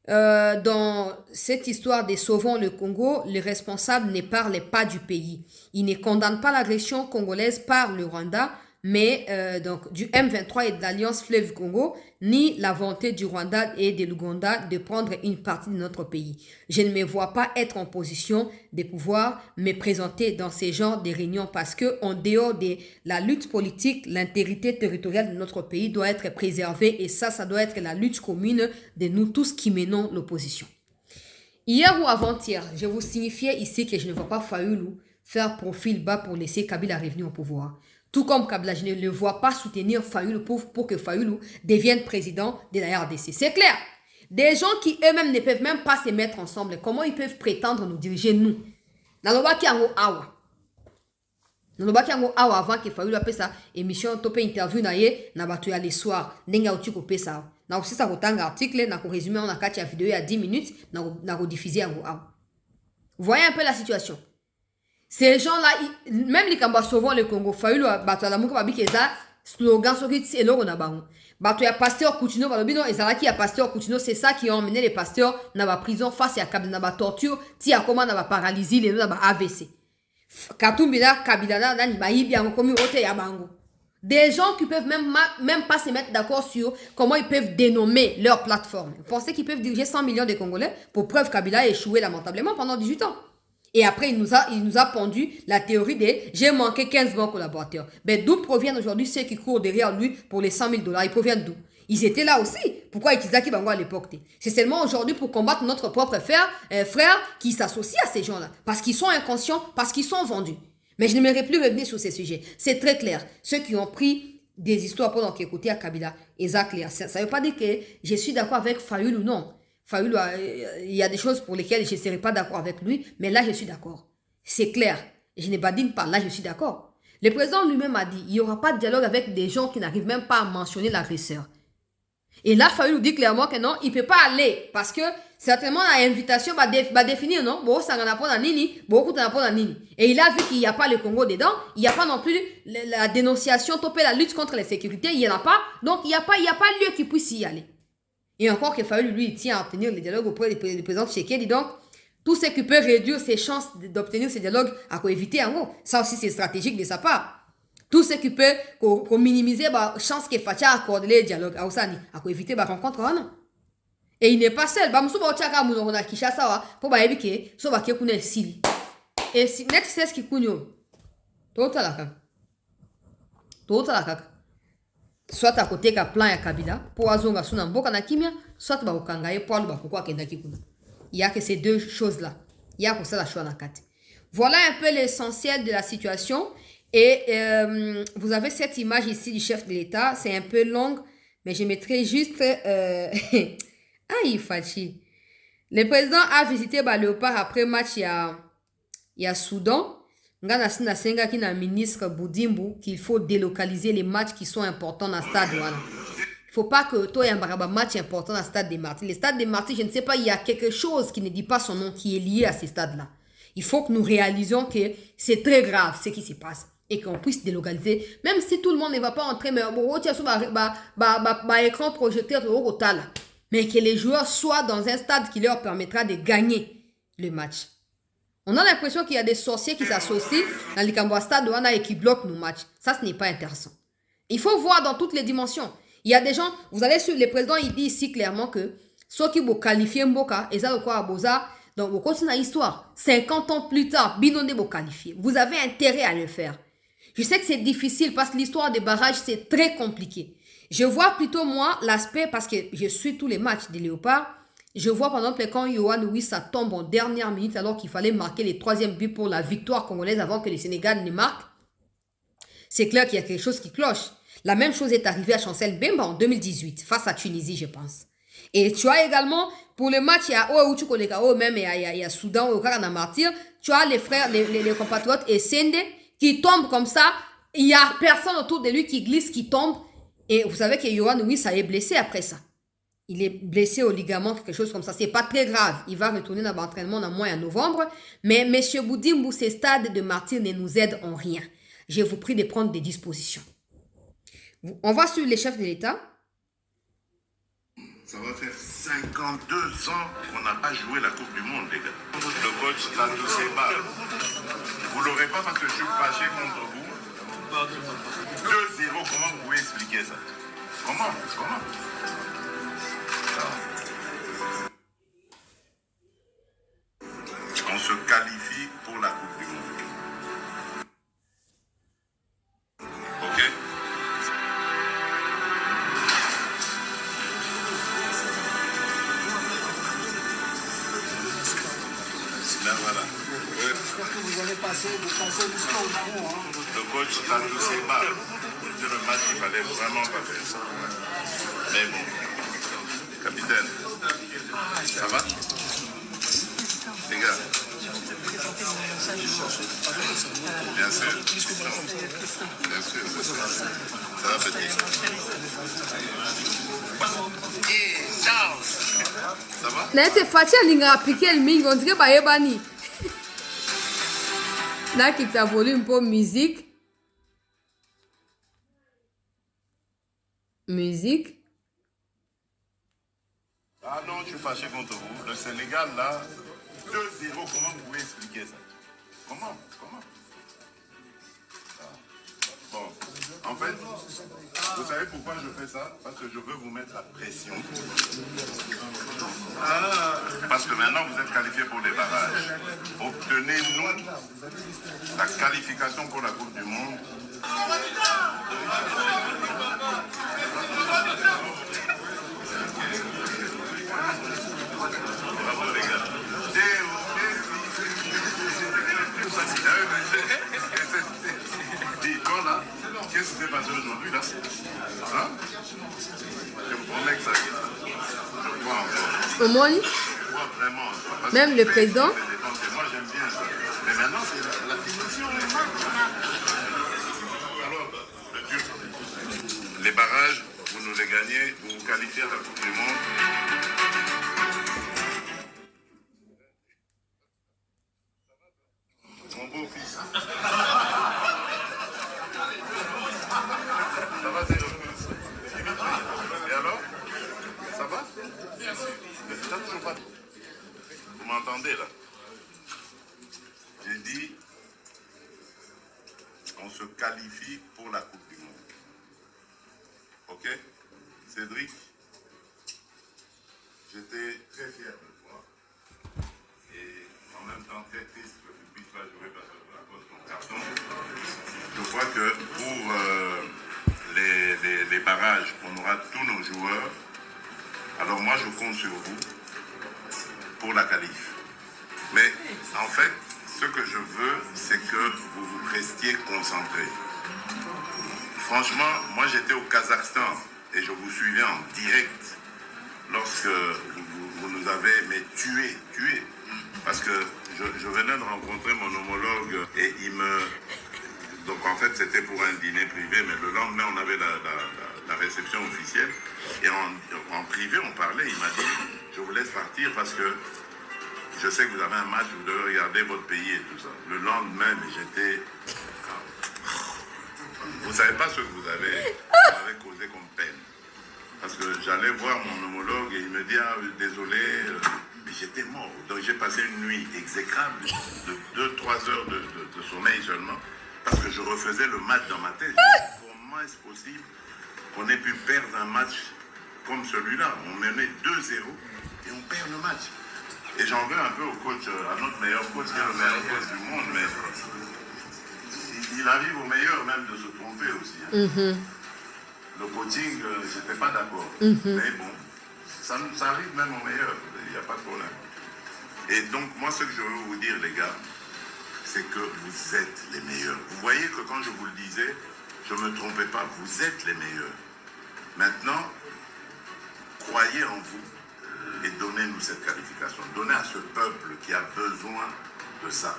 Dans cette histoire de Sauvons le Congo, les responsables ne parlent pas du pays. Ils ne condamnent pas l'agression congolaise par le Rwanda, mais donc du M23 et de l'Alliance Fleuve Congo, ni la volonté du Rwanda et de l'Ouganda de prendre une partie de notre pays. Je ne me vois pas être en position de pouvoir me présenter dans ces genres de réunions parce que en dehors de la lutte politique, l'intégrité territoriale de notre pays doit être préservée et ça doit être la lutte commune de nous tous qui menons l'opposition. Hier ou avant-hier, je vous signifiais ici que je ne vois pas Fayulu faire profil bas pour laisser Kabila revenir au pouvoir. Tout comme Kabila, je ne le vois pas soutenir Fayulu pour que Fayulu devienne président de la RDC. C'est clair. Des gens qui eux-mêmes ne peuvent même pas se mettre ensemble, comment ils peuvent prétendre nous diriger, nous? Nalobaki yango awa. Nalobaki yango awa avant que Fayulu appelle ça émission tope interview na ye na batu ya le soir. Nenga uti ko pesa. Na aussi ça kotanga article na ko résumer on a kati ya vidéo il y a 10 minutes na ko diffuser yango awa. Vous voyez un peu la situation. Ces gens-là, même les Kamba Sauvons le Congo, Fayulu, bato la mouka babi keza, slogan sokit c'est l'eau na baon. Bato ya pasteur Coutinho, balobino, ezalaki ya pasteur Coutinho, c'est ça qui a emmené les pasteurs na ba prison face à Kabila, na ba torture, ti a comment na ba paralysie, les na ba AVC. Katumbila, Kabila, na ba yibi yango komi ote ya bango. Des gens qui peuvent même pas se mettre d'accord sur comment ils peuvent dénommer leur plateforme. Vous pensez qu'ils peuvent diriger 100 millions de Congolais? Pour preuve, Kabila a échoué lamentablement pendant 18 ans. Et après, il nous a pondu la théorie des « j'ai manqué 15 bons collaborateurs ». Ben, d'où proviennent aujourd'hui ceux qui courent derrière lui pour les 100 000 $? Ils proviennent d'où? Ils étaient là aussi. Pourquoi Itizaki Bango à l'époque? C'est seulement aujourd'hui pour combattre notre propre frère qui s'associe à ces gens-là. Parce qu'ils sont inconscients, parce qu'ils sont vendus. Mais je n'aimerais plus revenir sur ces sujets. C'est très clair. Ceux qui ont pris des histoires pendant qu'ils écoutaient à Kabila, exact. Ça ne veut pas dire que je suis d'accord avec Fayulu ou non. Fayulu, il y a des choses pour lesquelles je ne serai pas d'accord avec lui, mais là, je suis d'accord. C'est clair. Je ne badine pas. Là, je suis d'accord. Le président lui-même a dit, il n'y aura pas de dialogue avec des gens qui n'arrivent même pas à mentionner l'agresseur. Et là, Fayulu dit clairement que non, il ne peut pas aller, parce que certainement, l'invitation va définir, non? Et il a vu qu'il n'y a pas le Congo dedans, il n'y a pas non plus la dénonciation, la lutte contre la sécurité, il n'y en a pas, donc il n'y a pas lieu qu'il puisse y aller. Et encore que Fayulu, lui, il tient à obtenir le dialogue auprès du président Tshisekedi. Donc, tout ce qui peut réduire ses chances d'obtenir ce dialogue, à quoi éviter en gros. Ça aussi, c'est stratégique de sa part. Tout ce qui peut minimiser la chance que Fatia accorde le dialogue, à quoi éviter la rencontre. Non. Et il n'est pas seul. Et si net c'est ce qui kunyo. Soit à côté ka plan ya Kabila pour azonga suna mboka na kimia, soit ba okanga ye pour ba kokwa kenda kikuna. Il y a que ces deux choses là. Il y a pour ça la choix na kati. Voilà un peu l'essentiel de la situation et vous avez cette image ici du chef de l'État, c'est un peu long mais je mettrai juste aïe Fachi. Le président a visité Léopard après match il y a Soudan. Ngana sina senga ki na ministre Boudimbu qu'il faut délocaliser les matchs qui sont importants dans le stade. Il ne faut pas que toi y ait un match important dans le stade des Martyrs. Le stade des Martyrs, je ne sais pas, il y a quelque chose qui ne dit pas son nom qui est lié à ces stades-là. Il faut que nous réalisions que c'est très grave ce qui se passe et qu'on puisse délocaliser. Même si tout le monde ne va pas entrer, mais écran projecteur mais que les joueurs soient dans un stade qui leur permettra de gagner le match. On a l'impression qu'il y a des sorciers qui s'associent dans les Cambois stade et qui bloquent nos matchs. Ça, ce n'est pas intéressant. Il faut voir dans toutes les dimensions. Il y a des gens, vous allez sur le président, il dit ici clairement que ceux qui vont qualifier Mboka, et ça, quoi, Boza, donc, vous continuez l'histoire. 50 ans plus tard, Binonde vont qualifier. Vous avez intérêt à le faire. Je sais que c'est difficile parce que l'histoire des barrages, c'est très compliqué. Je vois plutôt, moi, l'aspect, parce que je suis tous les matchs des Léopards, je vois, par exemple, quand Yohan Louis, ça tombe en dernière minute alors qu'il fallait marquer les 3e buts pour la victoire congolaise avant que le Sénégal ne marque. C'est clair qu'il y a quelque chose qui cloche. La même chose est arrivée à Chancel Mbemba en 2018, face à Tunisie, je pense. Et tu as également, pour le match, il y a Ouachoukolekao, même il y a Soudan, au Karana Martyr, tu as les frères, les compatriotes et Sende qui tombent comme ça. Il n'y a personne autour de lui qui glisse, qui tombe. Et vous savez que Yohan Louis, ça est blessé après ça. Il est blessé au ligament, quelque chose comme ça. C'est pas très grave. Il va retourner dans l'entraînement en mois en novembre. Mais M. Boudimbou, ces stades de martyrs ne nous aident en rien. Je vous prie de prendre des dispositions. On va sur les chefs de l'État. Ça va faire 52 ans qu'on n'a pas joué la Coupe du Monde, les gars. Le coach Tandou Seba. Vous ne l'aurez pas parce que je suis fâché contre vous. 2-0, comment vous pouvez expliquer ça? Comment? On se qualifie pour la Coupe du Monde. Ok? Là, voilà. J'espère que vous allez passer jusqu'au bout. Le coach Tandou Seba, c'est le match qu'il fallait vraiment pas faire ça. Mais bon, capitaine, ça va? Les gars, bien sûr. Bien sûr. Ça va, petit? Et Charles, ça va? Nete Fatia linga appliquer le ming, on dirait Bayebani. Là, qui t'a volume pour musique. Musique. Ah non, je suis fâché contre vous. Le Sénégal, là, 2-0, comment vous pouvez expliquer ça? Comment? Bon, en fait, vous savez pourquoi je fais ça? Parce que je veux vous mettre la pression. Parce que maintenant, vous êtes qualifiés pour les barrages. Obtenez-nous la qualification pour la Coupe du Monde. Bravo les gars. Dis, toi là, qu'est-ce qui s'est passé aujourd'hui là? Hein? Je me promets que ça y est. Je crois encore. Au moins, Je crois vraiment. Parce même que le président. moi j'aime bien ça. Mais maintenant c'est la finition. Alors, les barrages, vous nous les gagnez, vous vous qualifiez à la Coupe du Monde. Mon beau-fils. Ça va, t'es et alors? Ça va? Mais c'est toujours pas. Vous m'entendez là? J'ai dit, on se qualifie pour la Coupe du Monde. Ok? Cédric, j'étais très fier de toi. Et en même temps très triste que tu ne puisses pas jouer parce que à cause de ton carton. Je crois que pour les barrages, on aura tous nos joueurs. Alors moi, je compte sur vous pour la qualif. Mais en fait, ce que je veux, c'est que vous vous restiez concentrés. Franchement, moi j'étais au Kazakhstan et je vous suivais en direct lorsque vous nous avez tués. Parce que je venais de rencontrer mon homologue et il me... Donc en fait c'était pour un dîner privé, mais le lendemain on avait la réception officielle. Et en privé on parlait, il m'a dit je vous laisse partir parce que je sais que vous avez un match, vous devez regarder votre pays et tout ça. Le lendemain, j'étais... Vous ne savez pas ce que vous avez causé comme peine. Parce que j'allais voir mon homologue et il me dit ah, désolé, mais j'étais mort. Donc j'ai passé une nuit exécrable de 2-3 heures de sommeil seulement. Parce que je refaisais le match dans ma tête. Comment est-ce possible qu'on ait pu perdre un match comme celui-là? On menait 2-0 et on perd le match. Et j'en veux un peu au coach, à notre meilleur coach, qui est le meilleur coach du monde, mais il arrive au meilleur même de se tromper aussi. Hein. Le coaching, je n'étais pas d'accord. Mais bon, ça arrive même au meilleur, il n'y a pas de problème. Et donc, moi, ce que je veux vous dire, les gars, c'est que vous êtes les meilleurs. Vous voyez que quand je vous le disais, je ne me trompais pas, vous êtes les meilleurs. Maintenant, croyez en vous et donnez-nous cette qualification. Donnez à ce peuple qui a besoin de ça.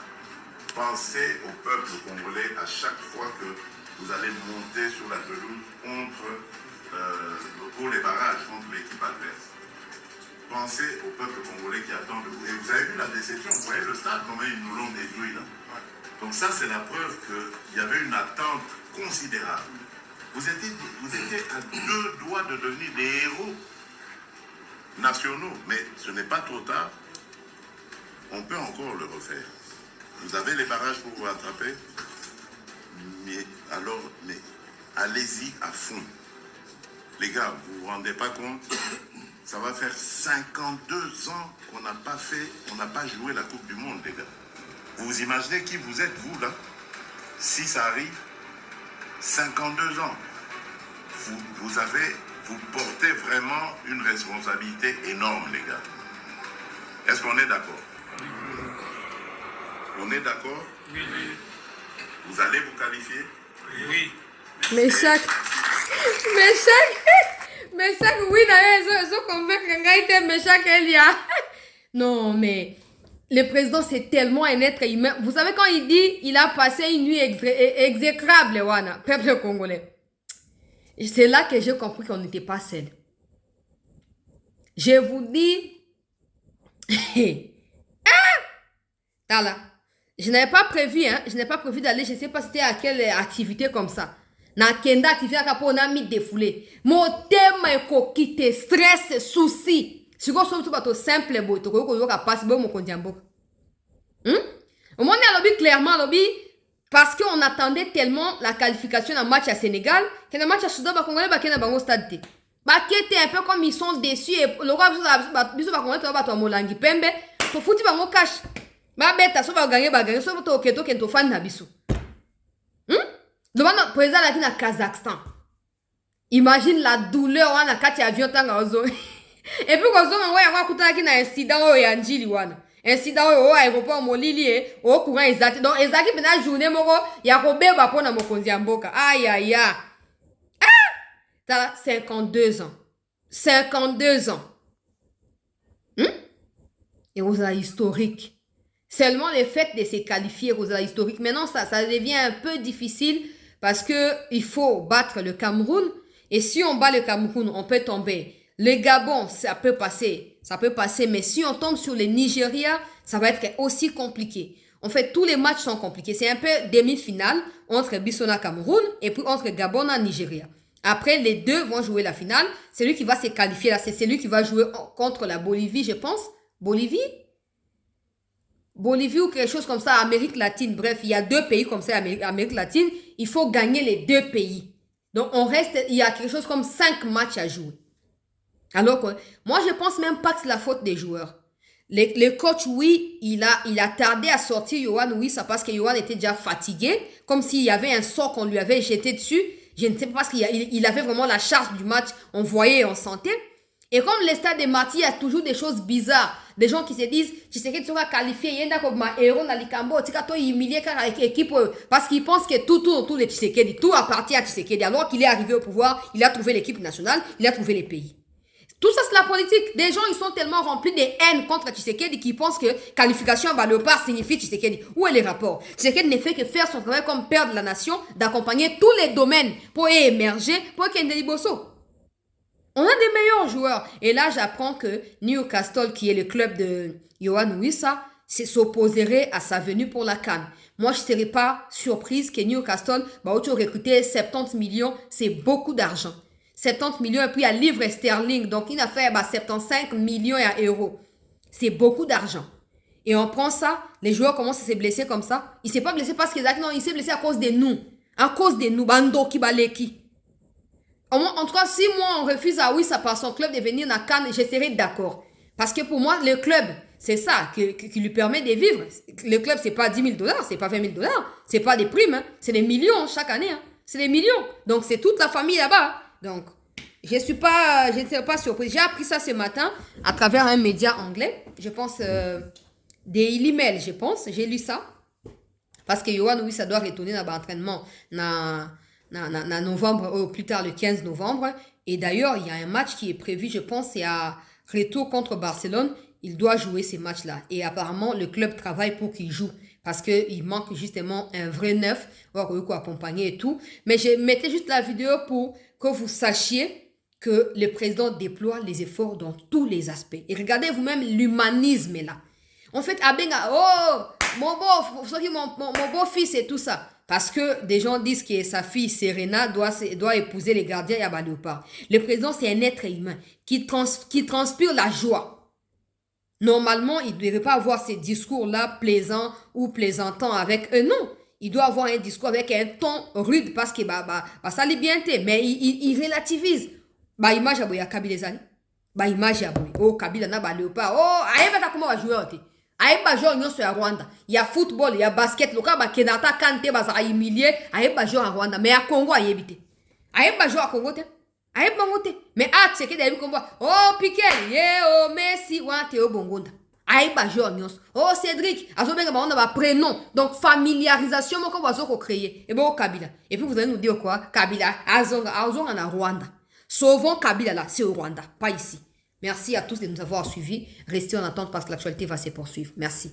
Pensez au peuple congolais à chaque fois que vous allez monter sur la pelouse pour les barrages contre l'équipe adverse. Pensez au peuple congolais qui attend de vous. Et vous avez vu la déception, vous voyez le stade, comment ils nous l'ont détruit là. Donc ça, c'est la preuve qu'il y avait une attente considérable. Vous étiez à 2 doigts de devenir des héros nationaux, mais ce n'est pas trop tard. On peut encore le refaire. Vous avez les barrages pour vous rattraper, mais allez-y à fond. Les gars, vous vous rendez pas compte? Ça va faire 52 ans qu'on n'a pas joué la Coupe du Monde, les gars. Vous imaginez qui vous êtes, vous, là? Si ça arrive, 52 ans. Vous portez vraiment une responsabilité énorme, les gars. Est-ce qu'on est d'accord? On est d'accord? Oui. Vous allez vous qualifier? Oui. Mais chaque oui, d'ailleurs, je convainc mais chaque il y a. Non, mais le président, c'est tellement un être humain. Vous savez, quand il dit il a passé une nuit exécrable, Wana, peuple congolais. C'est là que j'ai compris qu'on n'était pas seul. Je vous dis, là, je n'avais pas prévu, d'aller, je ne sais pas c'était à quelle activité comme ça. Na kenda activité kapo na mi défoulé. Mon thème est quitter stress, souci. Si vous avez tout simple, vous avez passer bon mon diambo. Au moins on a lobby clairement lobby parce qu'on attendait tellement la qualification dans match à Sénégal que le match à Soudan va congolais ba kena bango stade. Ba kete un peu comme ils sont déçus et le roi biso ba congolais ba to molangi pembe to futi bango cash. Ba beta so ba gagner so to keto kento fan na biso. Demande président là qui na Kazakhstan. Imagine la douleur on a kati avion tanga ozo. Et puis quand on voit kuta qui na incident o ya njili wana. Incident o aéroport molili o courant exact. Donc ezaki pena journée moko ya ko beba pona mokonzi ya mboka. Aïe aïe aïe. T'as 52 ans. 52 ans. Et on a historique. Seulement le fait de se qualifier aux historiques. Maintenant, ça devient un peu difficile parce que il faut battre le Cameroun. Et si on bat le Cameroun, on peut tomber. Le Gabon, ça peut passer. Mais si on tombe sur le Nigeria, ça va être aussi compliqué. En fait, tous les matchs sont compliqués. C'est un peu demi-finale entre Bissona Cameroun et puis entre Gabon et Nigeria. Après, les deux vont jouer la finale. Celui qui va se qualifier là, c'est celui qui va jouer contre la Bolivie, je pense. Bolivie ou quelque chose comme ça, Amérique latine. Bref, il y a 2 pays comme ça, Amérique latine. Il faut gagner les 2 pays. Donc, il y a quelque chose comme 5 matchs à jouer. Alors que, moi, je pense même pas que c'est la faute des joueurs. Le coach, oui, il a tardé à sortir Yohan, oui, ça parce que Yohan était déjà fatigué, comme s'il y avait un sort qu'on lui avait jeté dessus. Je ne sais pas parce qu'il avait vraiment la charge du match, on voyait, on sentait. Et comme le stade de Marty, il y a toujours des choses bizarres. Des gens qui se disent, tu sais que tu seras qualifié, il y a comme un héros dans l'Ikambo, tu vas humilier l'équipe parce qu'ils pensent que tout tourne les Tshisekedi, tout appartient à Tshisekedi. Alors qu'il est arrivé au pouvoir, il a trouvé l'équipe nationale, il a trouvé les pays. Tout ça, c'est la politique. Des gens, ils sont tellement remplis de haine contre Tshisekedi qu'ils pensent que qualification à Léopard signifie Tshisekedi. Où est les rapports? Tshisekedi ne fait que faire son travail comme père de la nation, d'accompagner tous les domaines pour émerger, pour qu'il y ait des Bosso. On a des meilleurs joueurs. Et là, j'apprends que Newcastle, qui est le club de Yohan Wissa, s'opposerait à sa venue pour la CAN. Moi, je ne serais pas surprise que Newcastle va recruter 70 millions. C'est beaucoup d'argent. 70 millions et puis à livre sterling. Donc, il a fait 75 millions d'euros. C'est beaucoup d'argent. Et on prend ça, les joueurs commencent à se blesser comme ça. Il ne s'est pas blessé parce qu'il s'est blessé à cause de nous. À cause de nous. Bando qui baleki. En tout cas, si moi, on refuse à Wissa par son club de venir dans Cannes, je serai d'accord. Parce que pour moi, le club, C'est ça qui lui permet de vivre. Le club, c'est pas 10 000 $, c'est pas 20 000 $, c'est pas des primes, hein. C'est des millions chaque année. Hein. C'est des millions. Donc, c'est toute la famille là-bas. Donc, je ne suis pas surprise. J'ai appris ça ce matin à travers un média anglais. Je pense, Daily Mail, je pense. J'ai lu ça. Parce que Yohan, oui, ça doit retourner dans l'entraînement dans novembre, ou plus tard le 15 novembre. Et d'ailleurs, il y a un match qui est prévu, je pense, c'est à retour contre Barcelone. Il doit jouer ces matchs-là. Et apparemment, le club travaille pour qu'il joue. Parce qu'il manque justement un vrai neuf. Voir accompagner et tout. Mais je mettais juste la vidéo pour que vous sachiez que le président déploie les efforts dans tous les aspects. Et regardez vous-même l'humanisme là. En fait, Abenga, oh, mon beau-fils et tout ça. Parce que des gens disent que sa fille Serena doit épouser les gardiens Yaba Léopard. Le président, c'est un être humain qui transpire la joie. Normalement, il ne devrait pas avoir ces discours-là plaisants ou plaisantants avec eux. Non, il doit avoir un discours avec un ton rude parce que ça l'est bien été. Mais il relativise. Image à boya Kabila zani. Image à boya. Oh, Kabila na ba Léopard. Oh, aïe, ta comment va jouer oti. Aïe, jouer nyonso ya Rwanda. Il y a football, il y a basket. Le cas Kenata Kante baza humilié. Aïe, jouer à Rwanda. Mais à Congo, aïe, éviter. Aïe, jouer à Congo, te. Aïe, bangote. Mais c'est que d'ailleurs, oh, Piqué, oh, Messi, wante, oh, bongonda. Aïe, jouer à nyonso. Oh, Cédric. Azobenga, on a un prénom. Donc, familiarisation, mon qu'on créer. Et bon, Kabila. Et puis, vous allez nous dire quoi? Kabila, Azonga en Rwanda. Sauvons Kabila là, c'est au Rwanda, pas ici. Merci à tous de nous avoir suivis. Restez en attente parce que l'actualité va se poursuivre. Merci.